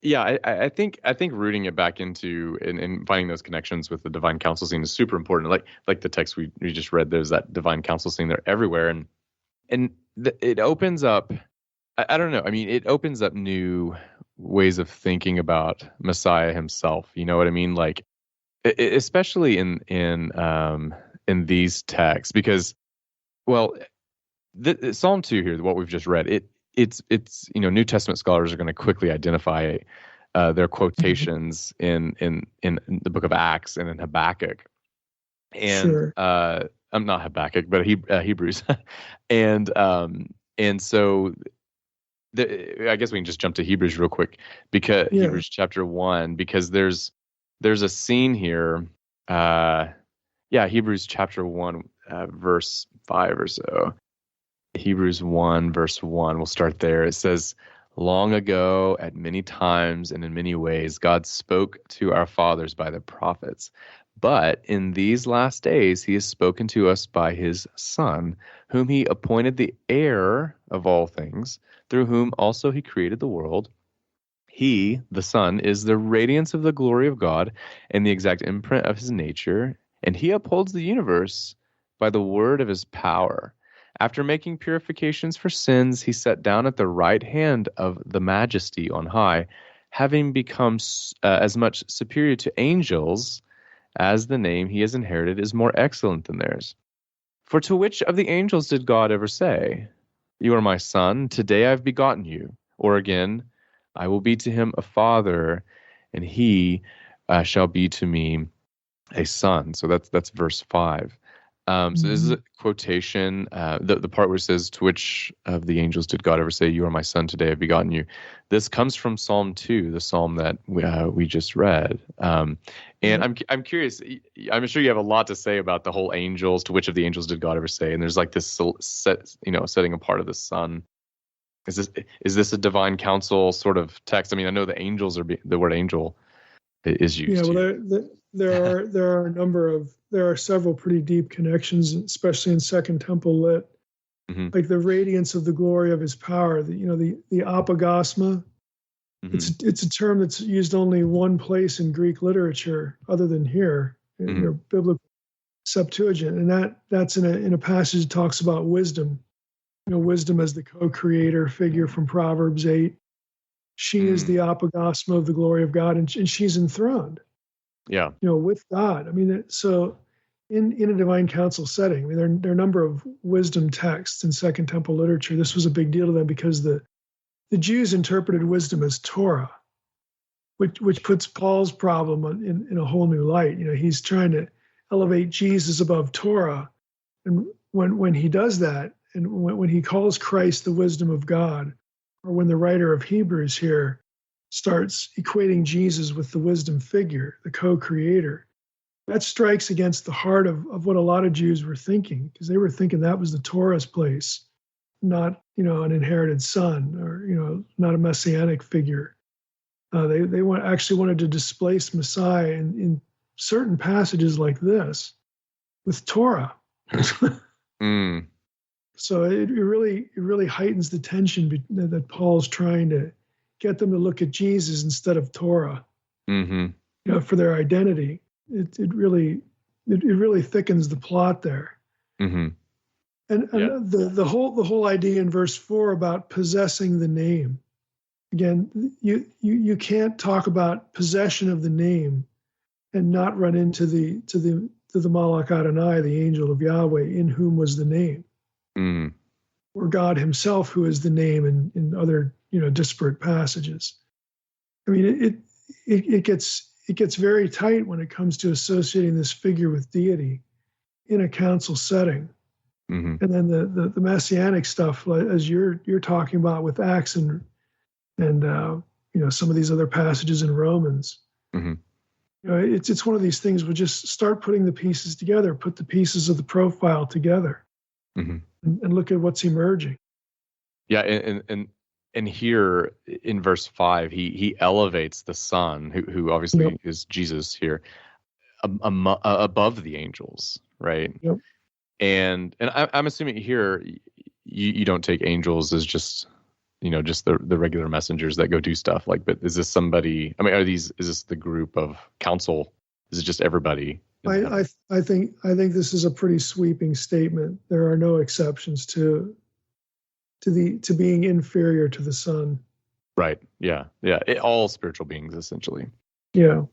Speaker 4: Yeah, I think rooting it back into and finding those connections with the divine counsel scene is super important. Like the text we just read, there's that divine counsel scene there everywhere, and it opens up. I don't know. I mean, it opens up new ways of thinking about Messiah himself. You know what I mean? Like, especially in these texts, because, well, Psalm 2 here, what we've just read, it's New Testament scholars are going to quickly identify their quotations in the book of Acts and in Habakkuk, and
Speaker 3: Sure.
Speaker 4: I'm not Habakkuk, but Hebrews, and so I guess we can just jump to Hebrews real quick, because Hebrews chapter 1, because there's a scene here. Hebrews chapter 1, verse 5 or so. Hebrews 1, verse 1. We'll start there. It says, "Long ago, at many times and in many ways, God spoke to our fathers by the prophets. But in these last days, he has spoken to us by his Son, whom he appointed the heir of all things, through whom also he created the world. He, the Son, is the radiance of the glory of God and the exact imprint of his nature, and he upholds the universe by the word of his power. After making purifications for sins, he sat down at the right hand of the Majesty on high, having become as much superior to angels as the name he has inherited is more excellent than theirs. For to which of the angels did God ever say, 'You are my son, today I've begotten you'? Or again, 'I will be to him a father, and he shall be to me a son'?" So that's verse 5. So this is a quotation. The part where it says, "To which of the angels did God ever say, 'You are my son, today I've begotten you'?" This comes from Psalm 2, the psalm that we just read. And I'm curious. I'm sure you have a lot to say about the whole angels. To which of the angels did God ever say? And there's like this setting apart of the Son. Is this a divine counsel sort of text? I mean, I know the angels the word angel is used.
Speaker 3: Yeah, well, there are several pretty deep connections, especially in Second Temple lit, like the radiance of the glory of his power. The apogosma. It's a term that's used only one place in Greek literature, other than here in your biblical Septuagint, and that's in a passage that talks about wisdom. Wisdom as the co-creator figure from Proverbs 8. She is the apogosma of the glory of God, and she's enthroned.
Speaker 4: Yeah.
Speaker 3: With God. I mean, so in a divine counsel setting, I mean, there are a number of wisdom texts in Second Temple literature. This was a big deal to them because the Jews interpreted wisdom as Torah, which puts Paul's problem in a whole new light. He's trying to elevate Jesus above Torah, and when he does that, and when he calls Christ the wisdom of God, or when the writer of Hebrews here starts equating Jesus with the wisdom figure, the co-creator, that strikes against the heart of what a lot of Jews were thinking, because they were thinking that was the Torah's place, not an inherited son, or not a messianic figure. They actually wanted to displace Messiah in certain passages like this with Torah. So it really heightens the tension that Paul's trying to get them to look at Jesus instead of Torah, for their identity. It really thickens the plot there. And the whole idea in verse 4 about possessing the name. Again, you can't talk about possession of the name and not run into the Malach Adonai, the angel of Yahweh, in whom was the name, or God Himself, who is the name in other disparate passages. I mean, it gets very tight when it comes to associating this figure with deity in a council setting. And then the Messianic stuff, as you're talking about with Acts and some of these other passages in Romans. It's one of these things where just start putting the pieces together, put the pieces of the profile together, and look at what's emerging.
Speaker 4: Yeah, and here in verse 5, he elevates the Son, who obviously is Jesus here, above the angels, right?
Speaker 3: Yep.
Speaker 4: And I'm assuming here you don't take angels as just just the regular messengers that go do stuff? Like, but is this somebody? I mean, is this the group of council? Is it just everybody?
Speaker 3: I think this is a pretty sweeping statement. There are no exceptions to being inferior to the Son.
Speaker 4: Right. Yeah. Yeah. All spiritual beings, essentially.
Speaker 3: Yeah.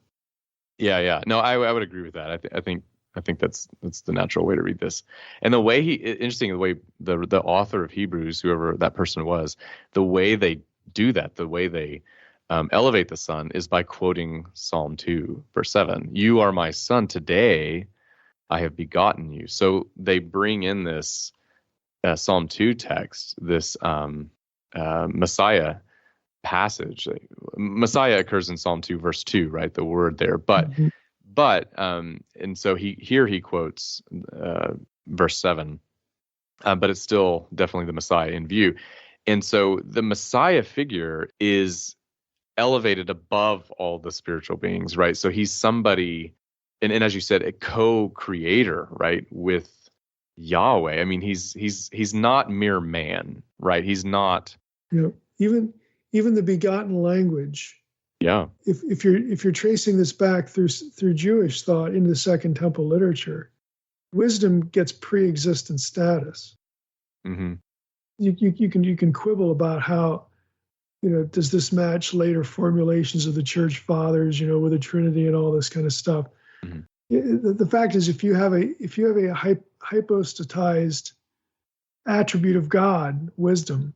Speaker 4: Yeah. No, I would agree with that. I think that's the natural way to read this. And the way the way the author of Hebrews, whoever that person was, the way they do that, the way they elevate the Son is by quoting Psalm 2, verse 7. You are my Son, today I have begotten you. So they bring in this Psalm 2 text, this Messiah passage. Messiah occurs in Psalm 2, verse 2, right? The word there. But and so he quotes verse 7, but it's still definitely the Messiah in view. And so the Messiah figure is elevated above all the spiritual beings, right? So he's somebody, and as you said, a co-creator, right, with Yahweh. I mean, he's not mere man, right? He's not.
Speaker 3: Even the begotten language.
Speaker 4: Yeah.
Speaker 3: If you're tracing this back through Jewish thought into the Second Temple literature, wisdom gets pre-existent status.
Speaker 4: Mm-hmm.
Speaker 3: You can quibble about how, does this match later formulations of the church fathers, with the Trinity and all this kind of stuff. Mm-hmm. The fact is, if you have a hypostatized attribute of God, wisdom,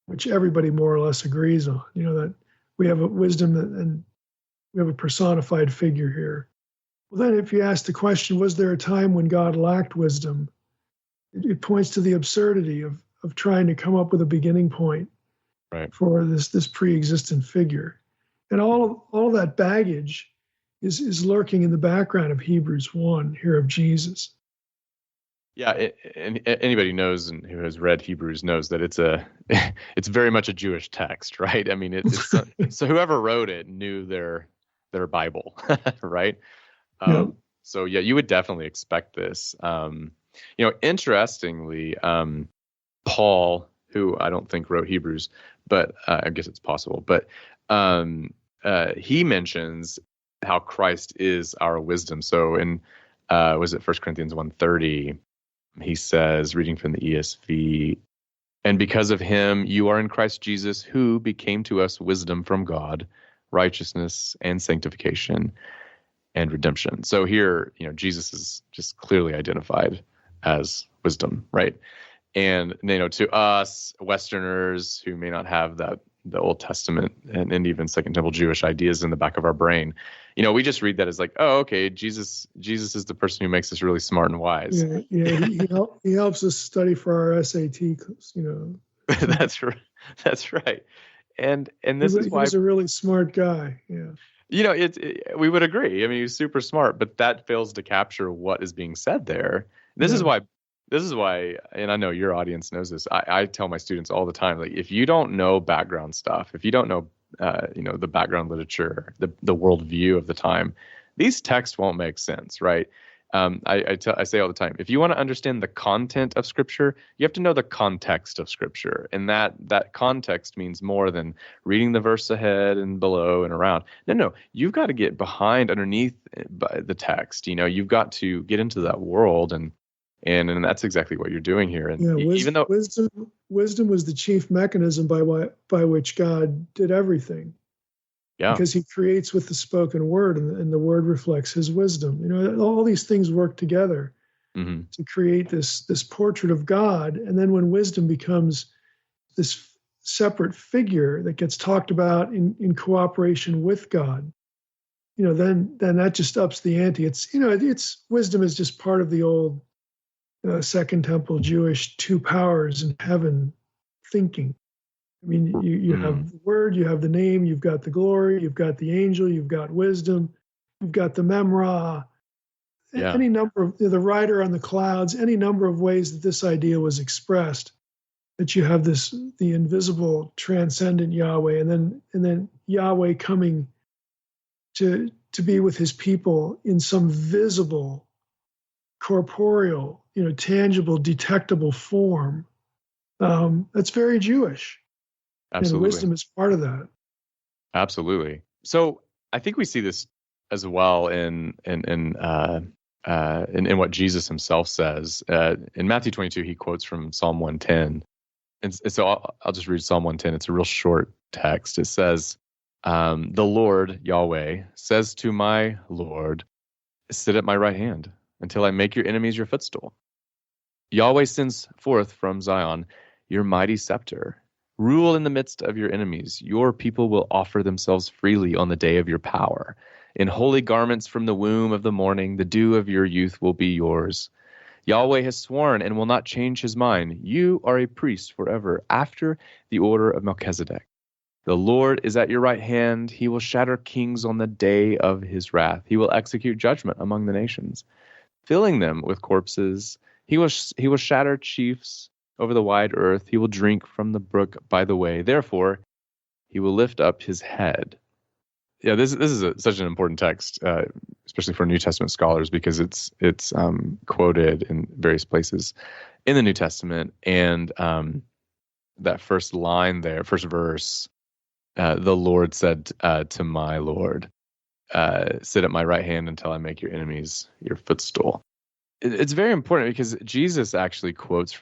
Speaker 3: which everybody more or less agrees on, that we have a wisdom and we have a personified figure here. Well, then if you ask the question, was there a time when God lacked wisdom? It points to the absurdity of trying to come up with a beginning point, right, for this pre-existent figure. And all of that baggage is lurking in the background of Hebrews 1 here of Jesus.
Speaker 4: Yeah, and anybody knows and who has read Hebrews knows that it's very much a Jewish text, right? I mean, so whoever wrote it knew their Bible, right? So yeah, you would definitely expect this. Interestingly, Paul, who I don't think wrote Hebrews, but I guess it's possible, but he mentions how Christ is our wisdom. So in was it 1 Corinthians 1:30? He says, reading from the ESV, and because of him, you are in Christ Jesus, who became to us wisdom from God, righteousness and sanctification and redemption. So here, Jesus is just clearly identified as wisdom, right? And, to us Westerners who may not have the Old Testament and even Second Temple Jewish ideas in the back of our brain, we just read that as like, oh, okay, Jesus is the person who makes us really smart and wise.
Speaker 3: Yeah, he helps us study for our SAT,
Speaker 4: That's right. And this is why
Speaker 3: he's a really smart guy. Yeah.
Speaker 4: We would agree. I mean, he's super smart, but that fails to capture what is being said there. This is why, and I know your audience knows this. I tell my students all the time, like, if you don't know background stuff, if you don't know, the background literature, the worldview of the time, these texts won't make sense, right? I say all the time, if you want to understand the content of Scripture, you have to know the context of Scripture, and that context means more than reading the verse ahead and below and around. No, you've got to get behind, underneath the text. You've got to get into that world, and that's exactly what you're doing here. And even though
Speaker 3: wisdom was the chief mechanism by which God did everything. Yeah. Because he creates with the spoken word, and the word reflects his wisdom. All these things work together to create this portrait of God. And then when wisdom becomes this separate figure that gets talked about in cooperation with God, then that just ups the ante. It's wisdom is just part of the old Second Temple Jewish two powers in heaven thinking. I mean, you have the word, you have the name, you've got the glory, you've got the angel, you've got wisdom, you've got the memra, any number of the rider on the clouds, any number of ways that this idea was expressed, that you have the invisible, transcendent Yahweh, and then Yahweh coming to be with his people in some visible, corporeal, tangible, detectable form. That's very Jewish. And
Speaker 4: Absolutely.
Speaker 3: wisdom is part of that.
Speaker 4: Absolutely. So I think we see this as well in what Jesus himself says. In Matthew 22, he quotes from Psalm 110. And so I'll just read Psalm 110. It's a real short text. It says, the Lord, Yahweh, says to my Lord, sit at my right hand until I make your enemies your footstool. Yahweh sends forth from Zion your mighty scepter. Rule in the midst of your enemies. Your people will offer themselves freely on the day of your power. In holy garments from the womb of the morning, the dew of your youth will be yours. Yahweh has sworn and will not change his mind. You are a priest forever, after the order of Melchizedek. The Lord is at your right hand. He will shatter kings on the day of his wrath. He will execute judgment among the nations, filling them with corpses. He will shatter chiefs over the wide earth. He will drink from the brook by the way. Therefore, he will lift up his head. Yeah, this is such an important text, especially for New Testament scholars, because it's quoted in various places in the New Testament. And that first line there, first verse, the Lord said to my Lord, sit at my right hand until I make your enemies your footstool. It's very important because Jesus actually quotes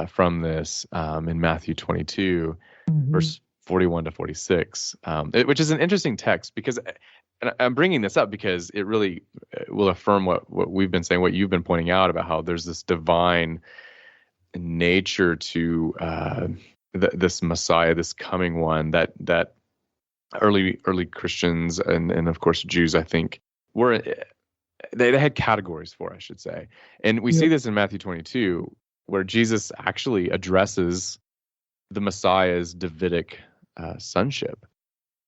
Speaker 4: from this in Matthew 22, verse 41 to 46, which is an interesting text because, and I'm bringing this up because it really will affirm what we've been saying, what you've been pointing out about how there's this divine nature to this Messiah, this coming one that early Christians and of course Jews, I think, were they had categories for, I should say. And we see this in Matthew 22, where Jesus actually addresses the Messiah's Davidic sonship.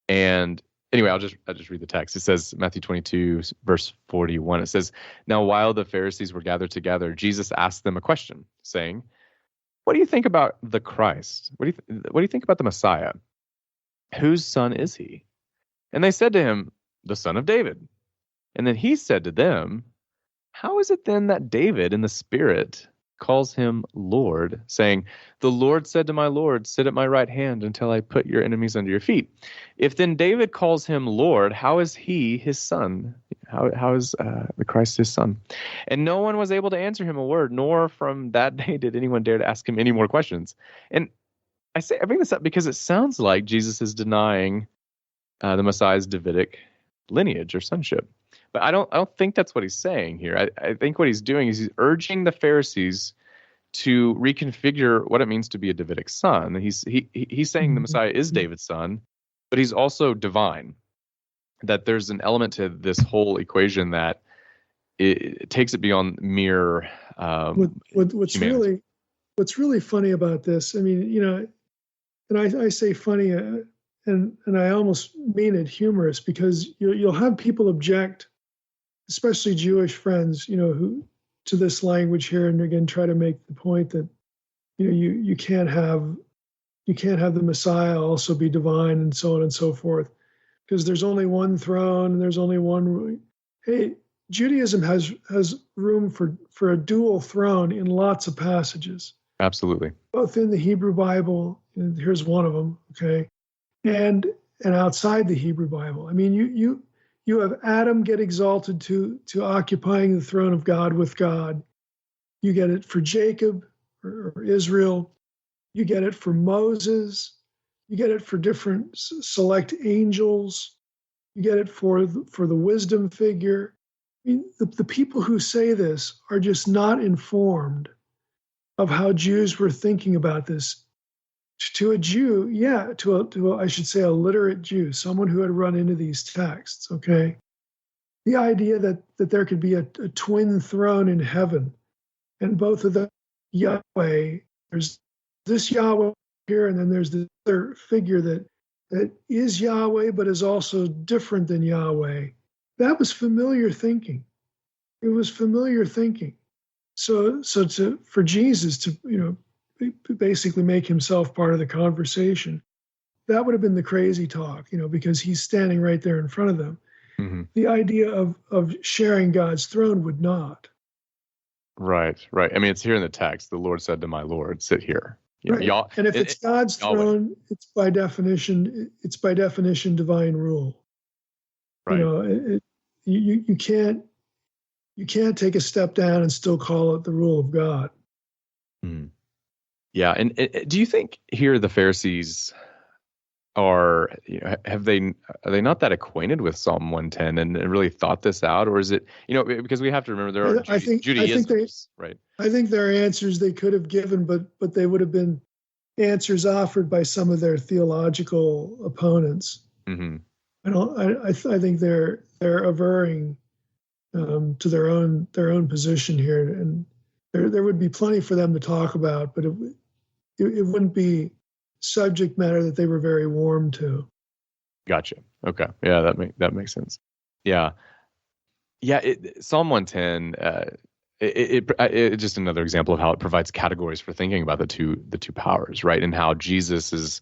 Speaker 4: And anyway, I'll just read the text. It says, Matthew 22, verse 41, it says, now while the Pharisees were gathered together, Jesus asked them a question, saying, what do you think about the Christ? What do you think about the Messiah? Whose son is he? And they said to him, the son of David. And then he said to them, how is it then that David in the Spirit calls him Lord, saying, the Lord said to my Lord, sit at my right hand until I put your enemies under your feet. If then David calls him Lord, how is he his son? How is the Christ his son? And no one was able to answer him a word, nor from that day did anyone dare to ask him any more questions. And I bring this up because it sounds like Jesus is denying the Messiah's Davidic lineage or sonship. But I don't think that's what he's saying here. I think what he's doing is he's urging the Pharisees to reconfigure what it means to be a Davidic son. He's saying the Messiah is David's son, but he's also divine. That there's an element to this whole equation that it takes it beyond mere
Speaker 3: what's
Speaker 4: humanity.
Speaker 3: really funny about this, I mean, and I say funny, and I almost mean it humorous, because you'll have people object, especially Jewish friends, who to this language here, and again try to make the point that you can't have the Messiah also be divine and so on and so forth, because there's only one throne and there's only one. Hey, Judaism has room for a dual throne in lots of passages.
Speaker 4: Absolutely.
Speaker 3: Both in the Hebrew Bible, and here's one of them, okay, and outside the Hebrew Bible. I mean, you have Adam get exalted to occupying the throne of God with God. You get it for Jacob or Israel. You get it for Moses. You get it for different select angels. You get it for the wisdom figure. I mean, the people who say this are just not informed of how Jews were thinking about this. To a Jew, to I should say a literate Jew, someone who had run into these texts, okay? The idea that there could be a twin throne in heaven, and both of them, Yahweh, there's this Yahweh here, and then there's the other figure that is Yahweh, but is also different than Yahweh. That was familiar thinking. It was familiar thinking. So for Jesus to, basically make himself part of the conversation, that would have been the crazy talk, because he's standing right there in front of them. Mm-hmm. The idea of sharing God's throne would not.
Speaker 4: Right. I mean, it's here in the text. The Lord said to my Lord, sit here.
Speaker 3: Right. And if it's God's
Speaker 4: Yahweh.
Speaker 3: throne, it's by definition divine rule.
Speaker 4: Right.
Speaker 3: You know, you can't take a step down and still call it the rule of God.
Speaker 4: Mm. Yeah. And do you think here the Pharisees are, are they not that acquainted with Psalm 110 and really thought this out? Or is it, because we have to remember there are Judaisms, right?
Speaker 3: I think there are answers they could have given, but they would have been answers offered by some of their theological opponents.
Speaker 4: Mm-hmm.
Speaker 3: I think they're averring to their own position here, and there would be plenty for them to talk about, but it wouldn't be subject matter that they were very warm to.
Speaker 4: Gotcha. Okay. Yeah, that makes sense. Yeah. Yeah. Psalm 110. It's just another example of how it provides categories for thinking about the two powers, right? And how Jesus is,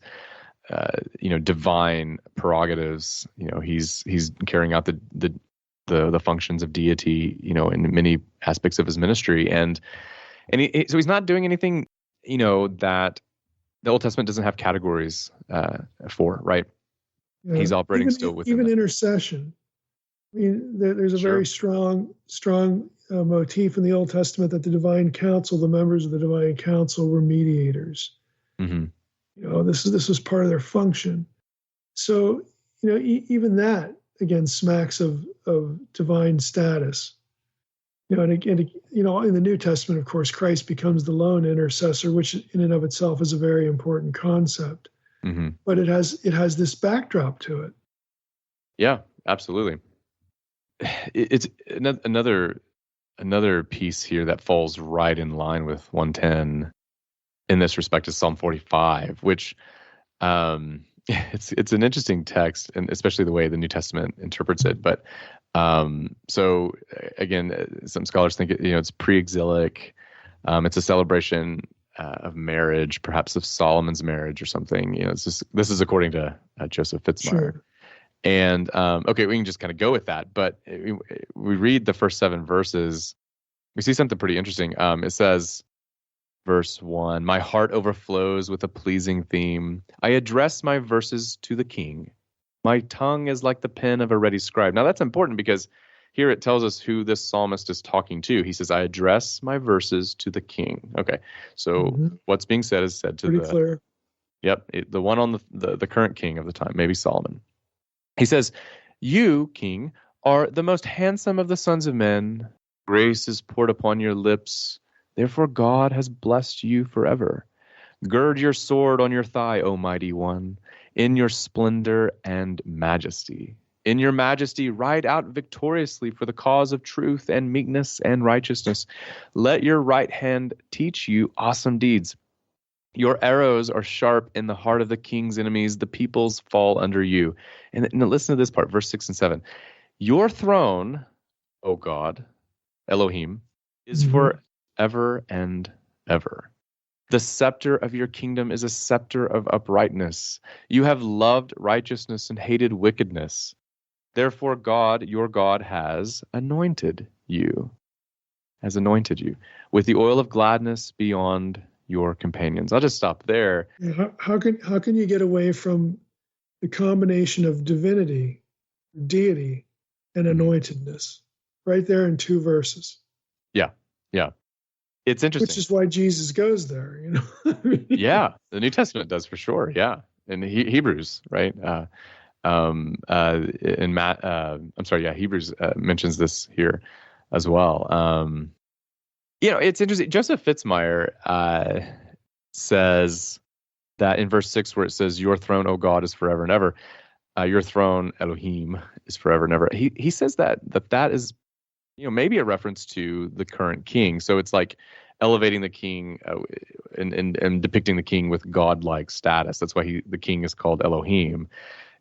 Speaker 4: divine prerogatives. He's carrying out the functions of deity, in many aspects of his ministry, so he's not doing anything, that the Old Testament doesn't have categories for, right? Yeah, he's operating still within
Speaker 3: even intercession. I mean, there's a very strong motif in the Old Testament that the divine council, the members of the divine council, were mediators. Mm-hmm. This was part of their function. So, even that again smacks of divine status. And again, in the New Testament, of course, Christ becomes the lone intercessor, which in and of itself is a very important concept. Mm-hmm. But it has this backdrop to it.
Speaker 4: Yeah, absolutely. It's another piece here that falls right in line with 110 in this respect is Psalm 45, which it's an interesting text, and especially the way the New Testament interprets it. But so again, some scholars think it's pre-exilic. It's a celebration of marriage, perhaps of Solomon's marriage or something. This is according to Joseph Fitzmyer. Sure. And okay, we can just kind of go with that. But we read the first 7 verses. We see something pretty interesting. It says, verse 1, "My heart overflows with a pleasing theme. I address my verses to the king. My tongue is like the pen of a ready scribe." Now that's important because here it tells us who this psalmist is talking to. He says, "I address my verses to the king." Okay, so what's being said is said to
Speaker 3: pretty clear.
Speaker 4: Yep, the one on the current king of the time, maybe Solomon. He says, "You, king, are the most handsome of the sons of men. Grace is poured upon your lips. Therefore God has blessed you forever. Gird your sword on your thigh, O mighty one, in your splendor and majesty. In your majesty ride out victoriously for the cause of truth and meekness and righteousness. Let your right hand teach you awesome deeds. Your arrows are sharp in the heart of the king's enemies. The peoples fall under you." And listen to this part, verse 6 and 7. "Your throne, O God, Elohim, is forever and ever. The scepter of your kingdom is a scepter of uprightness. You have loved righteousness and hated wickedness. Therefore God, your God, has anointed you with the oil of gladness beyond your companions." I'll just stop there.
Speaker 3: How can you get away from the combination of divinity, deity, and anointedness right there in 2 verses?
Speaker 4: Yeah. It's interesting.
Speaker 3: Which is why Jesus goes there,
Speaker 4: Yeah, the New Testament does for sure. Yeah, in Hebrews, right? Hebrews mentions this here as well. It's interesting. Joseph Fitzmyer says that in verse 6, where it says, "Your throne, O God, is forever and ever." Your throne, Elohim, is forever and ever. He says that is, maybe a reference to the current king. So it's like elevating the king and depicting the king with godlike status. That's why the king is called Elohim.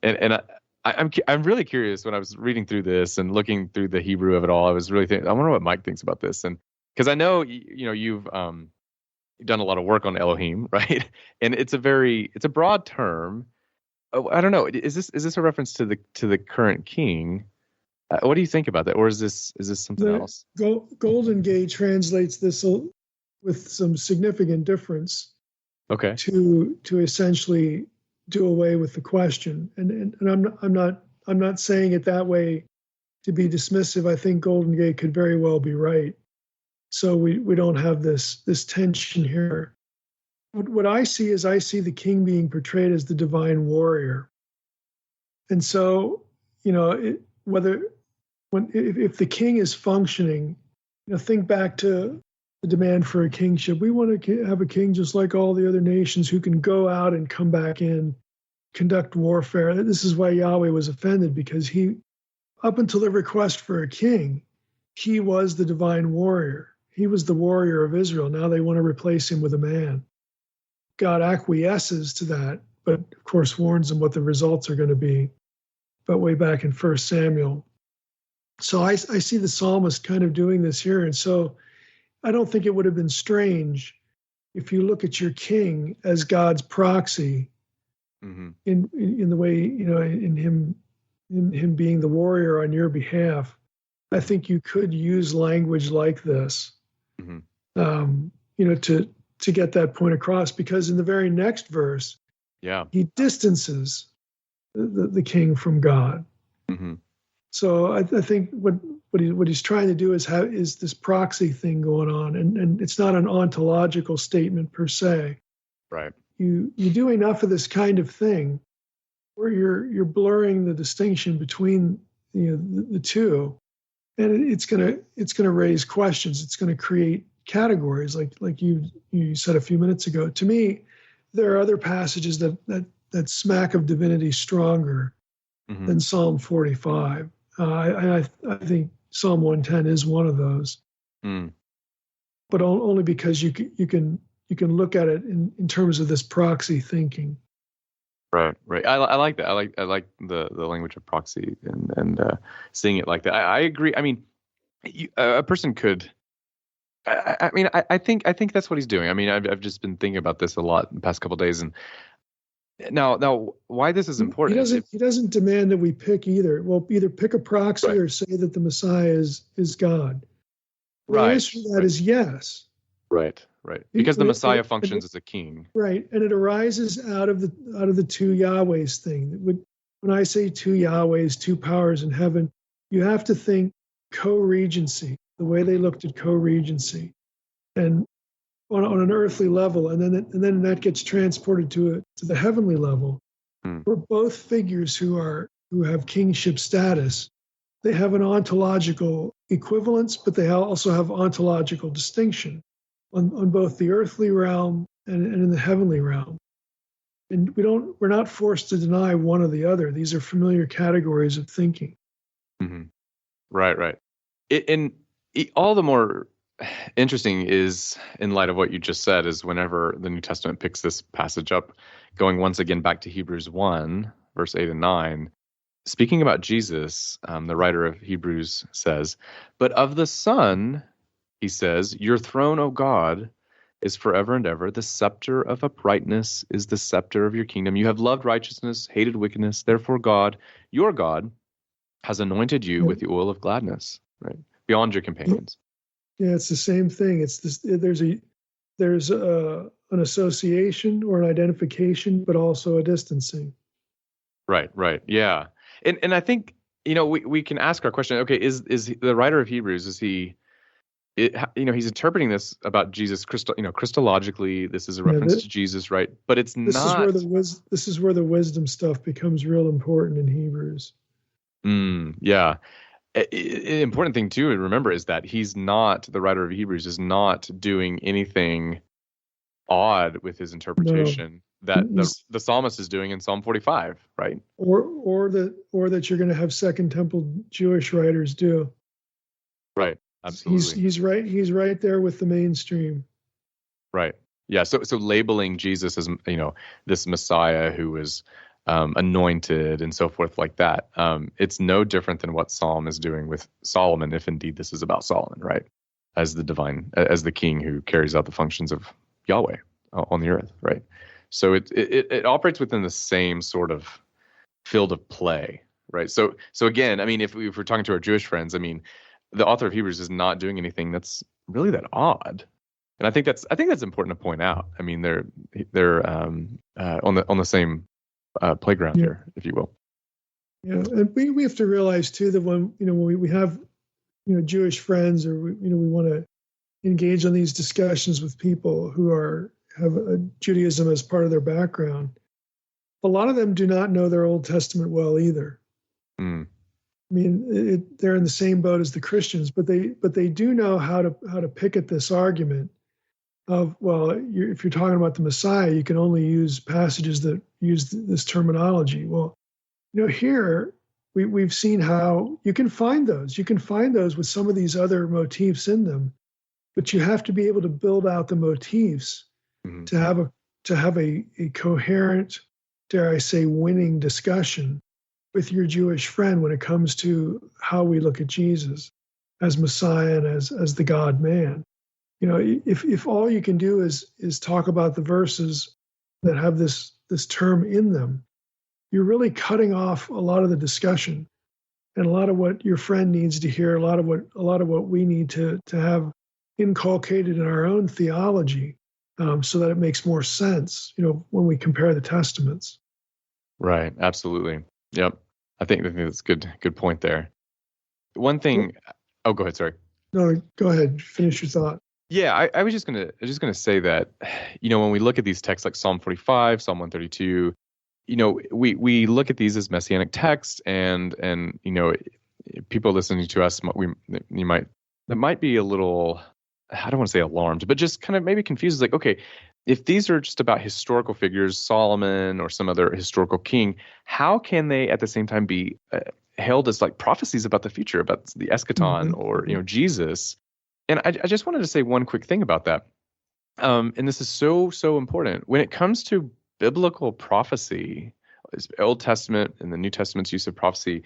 Speaker 4: And I'm really curious when I was reading through this and looking through the Hebrew of it all. I was really thinking, I wonder what Mike thinks about this, and because I know you've done a lot of work on Elohim, right? And it's a broad term. I don't know. Is this a reference to the current king? What do you think about that, or is this something else?
Speaker 3: Golden Gate translates this with some significant difference.
Speaker 4: Okay.
Speaker 3: to essentially do away with the question. And I'm not saying it that way to be dismissive. I think Golden Gate could very well be right. So we don't have this tension here. What I see is I see the king being portrayed as the divine warrior. And so, if the king is functioning, think back to the demand for a kingship. We want to have a king just like all the other nations who can go out and come back in, conduct warfare. This is why Yahweh was offended, because up until the request for a king, he was the divine warrior. He was the warrior of Israel. Now they want to replace him with a man. God acquiesces to that, but of course warns them what the results are going to be. But way back in 1 Samuel. So I see the psalmist kind of doing this here. And so I don't think it would have been strange if you look at your king as God's proxy, in the way, in him being the warrior on your behalf. I think you could use language like this, to get that point across, because in the very next verse, he distances the king from God. So I think what he's trying to do is this proxy thing going on, and it's not an ontological statement per se.
Speaker 4: Right.
Speaker 3: You do enough of this kind of thing where you're blurring the distinction between the two, and it's gonna raise questions. It's gonna create categories like you said a few minutes ago. To me, there are other passages that smack of divinity stronger than Psalm 45. I think Psalm 110 is one of those, but only because you can look at it in terms of this proxy thinking.
Speaker 4: Right. I like that. I like the language of proxy and seeing it like that. I agree. I mean, a person could. I think that's what he's doing. I mean, I've just been thinking about this a lot in the past couple of days, and now why this is important.
Speaker 3: He doesn't demand that we pick either. Well, either pick a proxy or say that the Messiah is God. The answer to that is yes. Right.
Speaker 4: Because the Messiah functions as a king.
Speaker 3: Right, and it arises out of the two Yahwehs thing. When I say two Yahwehs, two powers in heaven, you have to think co-regency, the way they looked at co-regency, and on an earthly level, and then that gets transported to the heavenly level, where both figures who have kingship status, they have an ontological equivalence, but they also have ontological distinction on both the earthly realm and in the heavenly realm. And we're not forced to deny one or the other. These are familiar categories of thinking.
Speaker 4: Right. All the more interesting is, in light of what you just said, is whenever the New Testament picks this passage up, going once again back to Hebrews 1, verse 8 and 9, speaking about Jesus, the writer of Hebrews says, "But of the Son," he says, "your throne, O God, is forever and ever. The scepter of uprightness is the scepter of your kingdom. You have loved righteousness, hated wickedness. Therefore God, your God, has anointed you with the oil of gladness," right? Beyond your companions.
Speaker 3: Yeah, it's the same thing. It's this. There's an association or an identification, but also a distancing.
Speaker 4: Right. Yeah, and I think we can ask our question. Okay, is the writer of Hebrews, is he? He's interpreting this about Jesus Christologically. This is a reference to Jesus, right? But it's not.
Speaker 3: This is where the wisdom stuff becomes real important in Hebrews.
Speaker 4: Yeah. An important thing too to remember is that the writer of Hebrews is not doing anything odd with his interpretation that the psalmist is doing in Psalm 45, right?
Speaker 3: Or that you're going to have Second Temple Jewish writers do.
Speaker 4: Right. Absolutely.
Speaker 3: He's right there with the mainstream.
Speaker 4: Right. Yeah. So labeling Jesus as this Messiah who was anointed and so forth like that. It's no different than what Psalm is doing with Solomon, if indeed this is about Solomon, right? As the king who carries out the functions of Yahweh on the earth, right? So it operates within the same sort of field of play, right? So again, I mean, if we're talking to our Jewish friends, I mean, the author of Hebrews is not doing anything that's really that odd. And I think that's important to point out. I mean, they're on the same playground here, if you will.
Speaker 3: Yeah, and we have to realize too that when we have Jewish friends, or we want to engage on these discussions with people who have Judaism as part of their background, a lot of them do not know their Old Testament well either.
Speaker 4: Mm.
Speaker 3: I mean, they're in the same boat as the Christians, but they do know how to pick at this argument of, well, if you're talking about the Messiah, you can only use passages that use this terminology. Well, here we've seen how you can find those. You can find those with some of these other motifs in them, but you have to be able to build out the motifs
Speaker 4: Mm-hmm.
Speaker 3: to have a coherent, dare I say, winning discussion with your Jewish friend when it comes to how we look at Jesus as Messiah and as the God-man. If all you can do is talk about the verses that have this term in them, you're really cutting off a lot of the discussion and a lot of what your friend needs to hear, a lot of what we need to have inculcated in our own theology, so that it makes more sense, when we compare the Testaments.
Speaker 4: Right. Absolutely. Yep. I think that's good point there. One thing. Oh, go ahead. Sorry.
Speaker 3: No, go ahead. Finish your thought.
Speaker 4: Yeah, I was just gonna say that, when we look at these texts like Psalm 45, Psalm 132, we look at these as Messianic texts, and people listening to us, that might be a little, I don't want to say alarmed, but just kind of maybe confused. Like, okay, if these are just about historical figures, Solomon or some other historical king, how can they at the same time be held as like prophecies about the future, about the eschaton,
Speaker 3: Mm-hmm.
Speaker 4: or Jesus? And I just wanted to say one quick thing about that. And this is so important. When it comes to biblical prophecy, Old Testament and the New Testament's use of prophecy,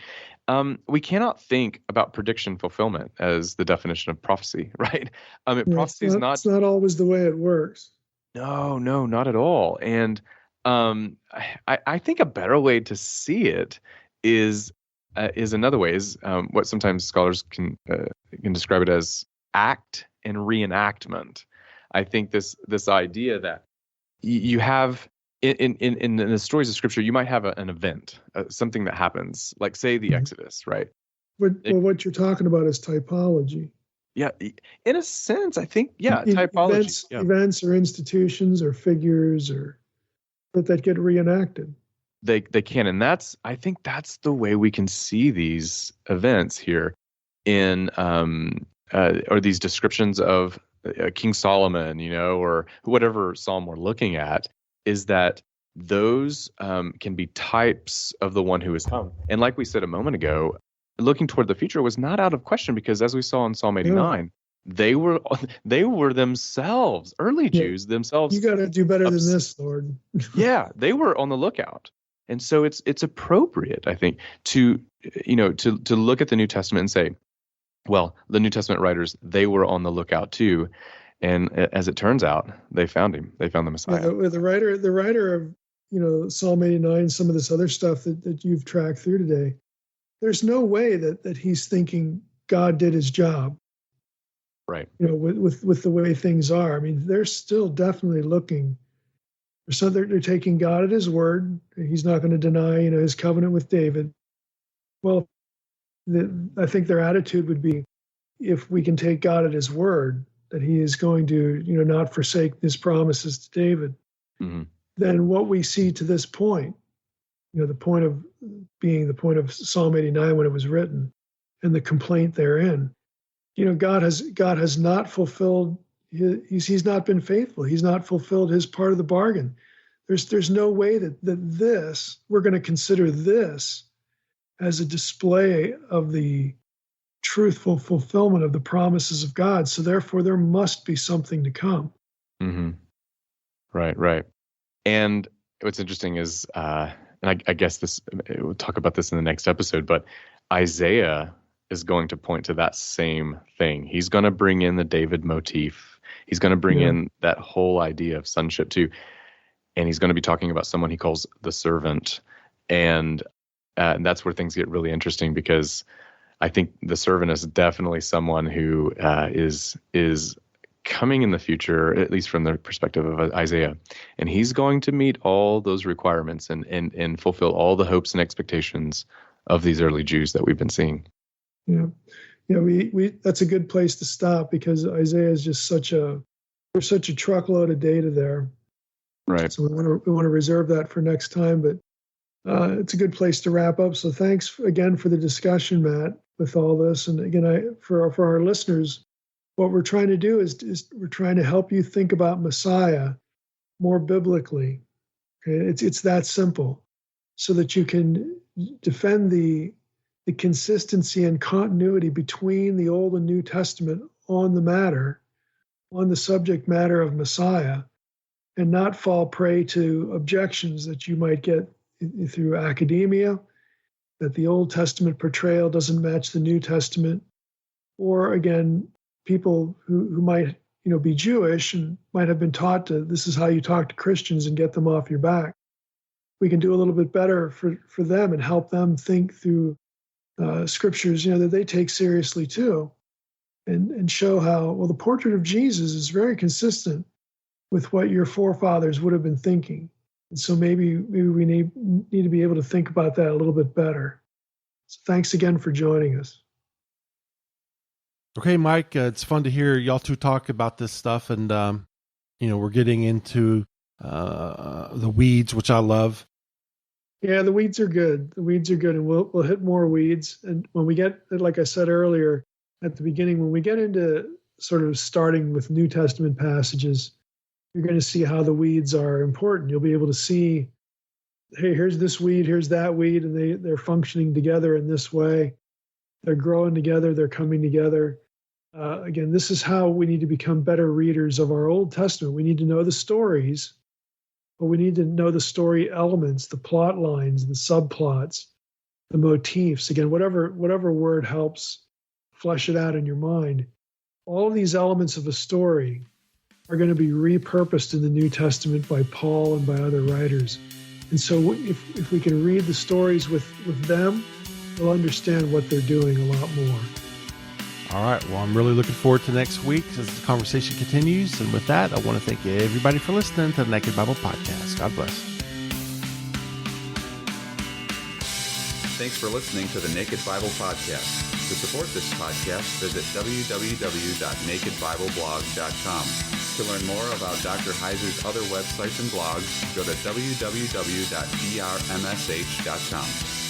Speaker 4: we cannot think about prediction fulfillment as the definition of prophecy, right? Prophecy is not...
Speaker 3: It's not always the way it works.
Speaker 4: No, not at all. And I think a better way to see it is another way, is what sometimes scholars can describe it as act and reenactment. I think this idea that you have in the stories of Scripture, you might have an event, something that happens, like say the Exodus, right?
Speaker 3: What you're talking about is typology.
Speaker 4: Yeah, in a sense, I think, typology.
Speaker 3: Events or institutions or figures or that get reenacted.
Speaker 4: They can, and I think that's the way we can see these events here in or these descriptions of King Solomon, or whatever psalm we're looking at, is that those can be types of the one who is come. And like we said a moment ago, looking toward the future was not out of question, because as we saw in Psalm 89, they were themselves, early Jews themselves.
Speaker 3: You got to do better than this, Lord.
Speaker 4: Yeah, they were on the lookout. And so it's appropriate, I think, to look at the New Testament and say, well, the New Testament writers, they were on the lookout too. And as it turns out, they found him. They found the Messiah.
Speaker 3: Yeah, the writer of Psalm 89, some of this other stuff that you've tracked through today, there's no way that he's thinking God did his job.
Speaker 4: Right.
Speaker 3: With the way things are. I mean, they're still definitely looking. So they're taking God at his word. He's not going to deny, his covenant with David. Well, I think their attitude would be, if we can take God at his word, that he is going to, not forsake his promises to David,
Speaker 4: mm-hmm.
Speaker 3: then what we see to this point, the point of Psalm 89 when it was written, and the complaint therein, God has not fulfilled. He's not been faithful. He's not fulfilled his part of the bargain. There's no way that this, we're going to consider this as a display of the truthful fulfillment of the promises of God. So therefore, there must be something to come.
Speaker 4: Mm-hmm. Right. And what's interesting is, and I guess we'll talk about this in the next episode, but Isaiah is going to point to that same thing. He's going to bring in the David motif. He's going to bring in that whole idea of sonship too. And he's going to be talking about someone he calls the servant. And that's where things get really interesting, because I think the servant is definitely someone who is coming in the future, at least from the perspective of Isaiah. And he's going to meet all those requirements and fulfill all the hopes and expectations of these early Jews that we've been seeing.
Speaker 3: Yeah. Yeah, we that's a good place to stop, because Isaiah is just there's such a truckload of data there.
Speaker 4: Right.
Speaker 3: So we want to reserve that for next time, but it's a good place to wrap up. So thanks again for the discussion, Matt, with all this. And again, for our listeners, what we're trying to do is we're trying to help you think about Messiah more biblically. Okay? It's that simple, so that you can defend the consistency and continuity between the Old and New Testament on the subject matter of Messiah, and not fall prey to objections that you might get through academia, that the Old Testament portrayal doesn't match the New Testament, or again, people who might be Jewish and might have been taught this is how you talk to Christians and get them off your back. We can do a little bit better for them and help them think through scriptures that they take seriously too, and show how the portrait of Jesus is very consistent with what your forefathers would have been thinking. And so maybe we need to be able to think about that a little bit better. So thanks again for joining us.
Speaker 2: Okay, Mike, it's fun to hear y'all two talk about this stuff, and we're getting into the weeds, which I love.
Speaker 3: Yeah, the weeds are good. And we'll hit more weeds. And when we get, like I said earlier at the beginning, when we get into sort of starting with New Testament passages, you're going to see how the weeds are important. You'll be able to see, hey, here's this weed, here's that weed, and they're functioning together in this way. They're growing together, they're coming together. Again, this is how we need to become better readers of our Old Testament. We need to know the stories, but we need to know the story elements, the plot lines, the subplots, the motifs. Again, whatever word helps flesh it out in your mind. All of these elements of a story are going to be repurposed in the New Testament by Paul and by other writers. And so if we can read the stories with them, we'll understand what they're doing a lot more.
Speaker 2: All right. Well, I'm really looking forward to next week as the conversation continues. And with that, I want to thank everybody for listening to the Naked Bible Podcast. God bless.
Speaker 5: Thanks for listening to the Naked Bible Podcast. To support this podcast, visit www.nakedbibleblog.com. To learn more about Dr. Heiser's other websites and blogs, go to www.drmsh.com.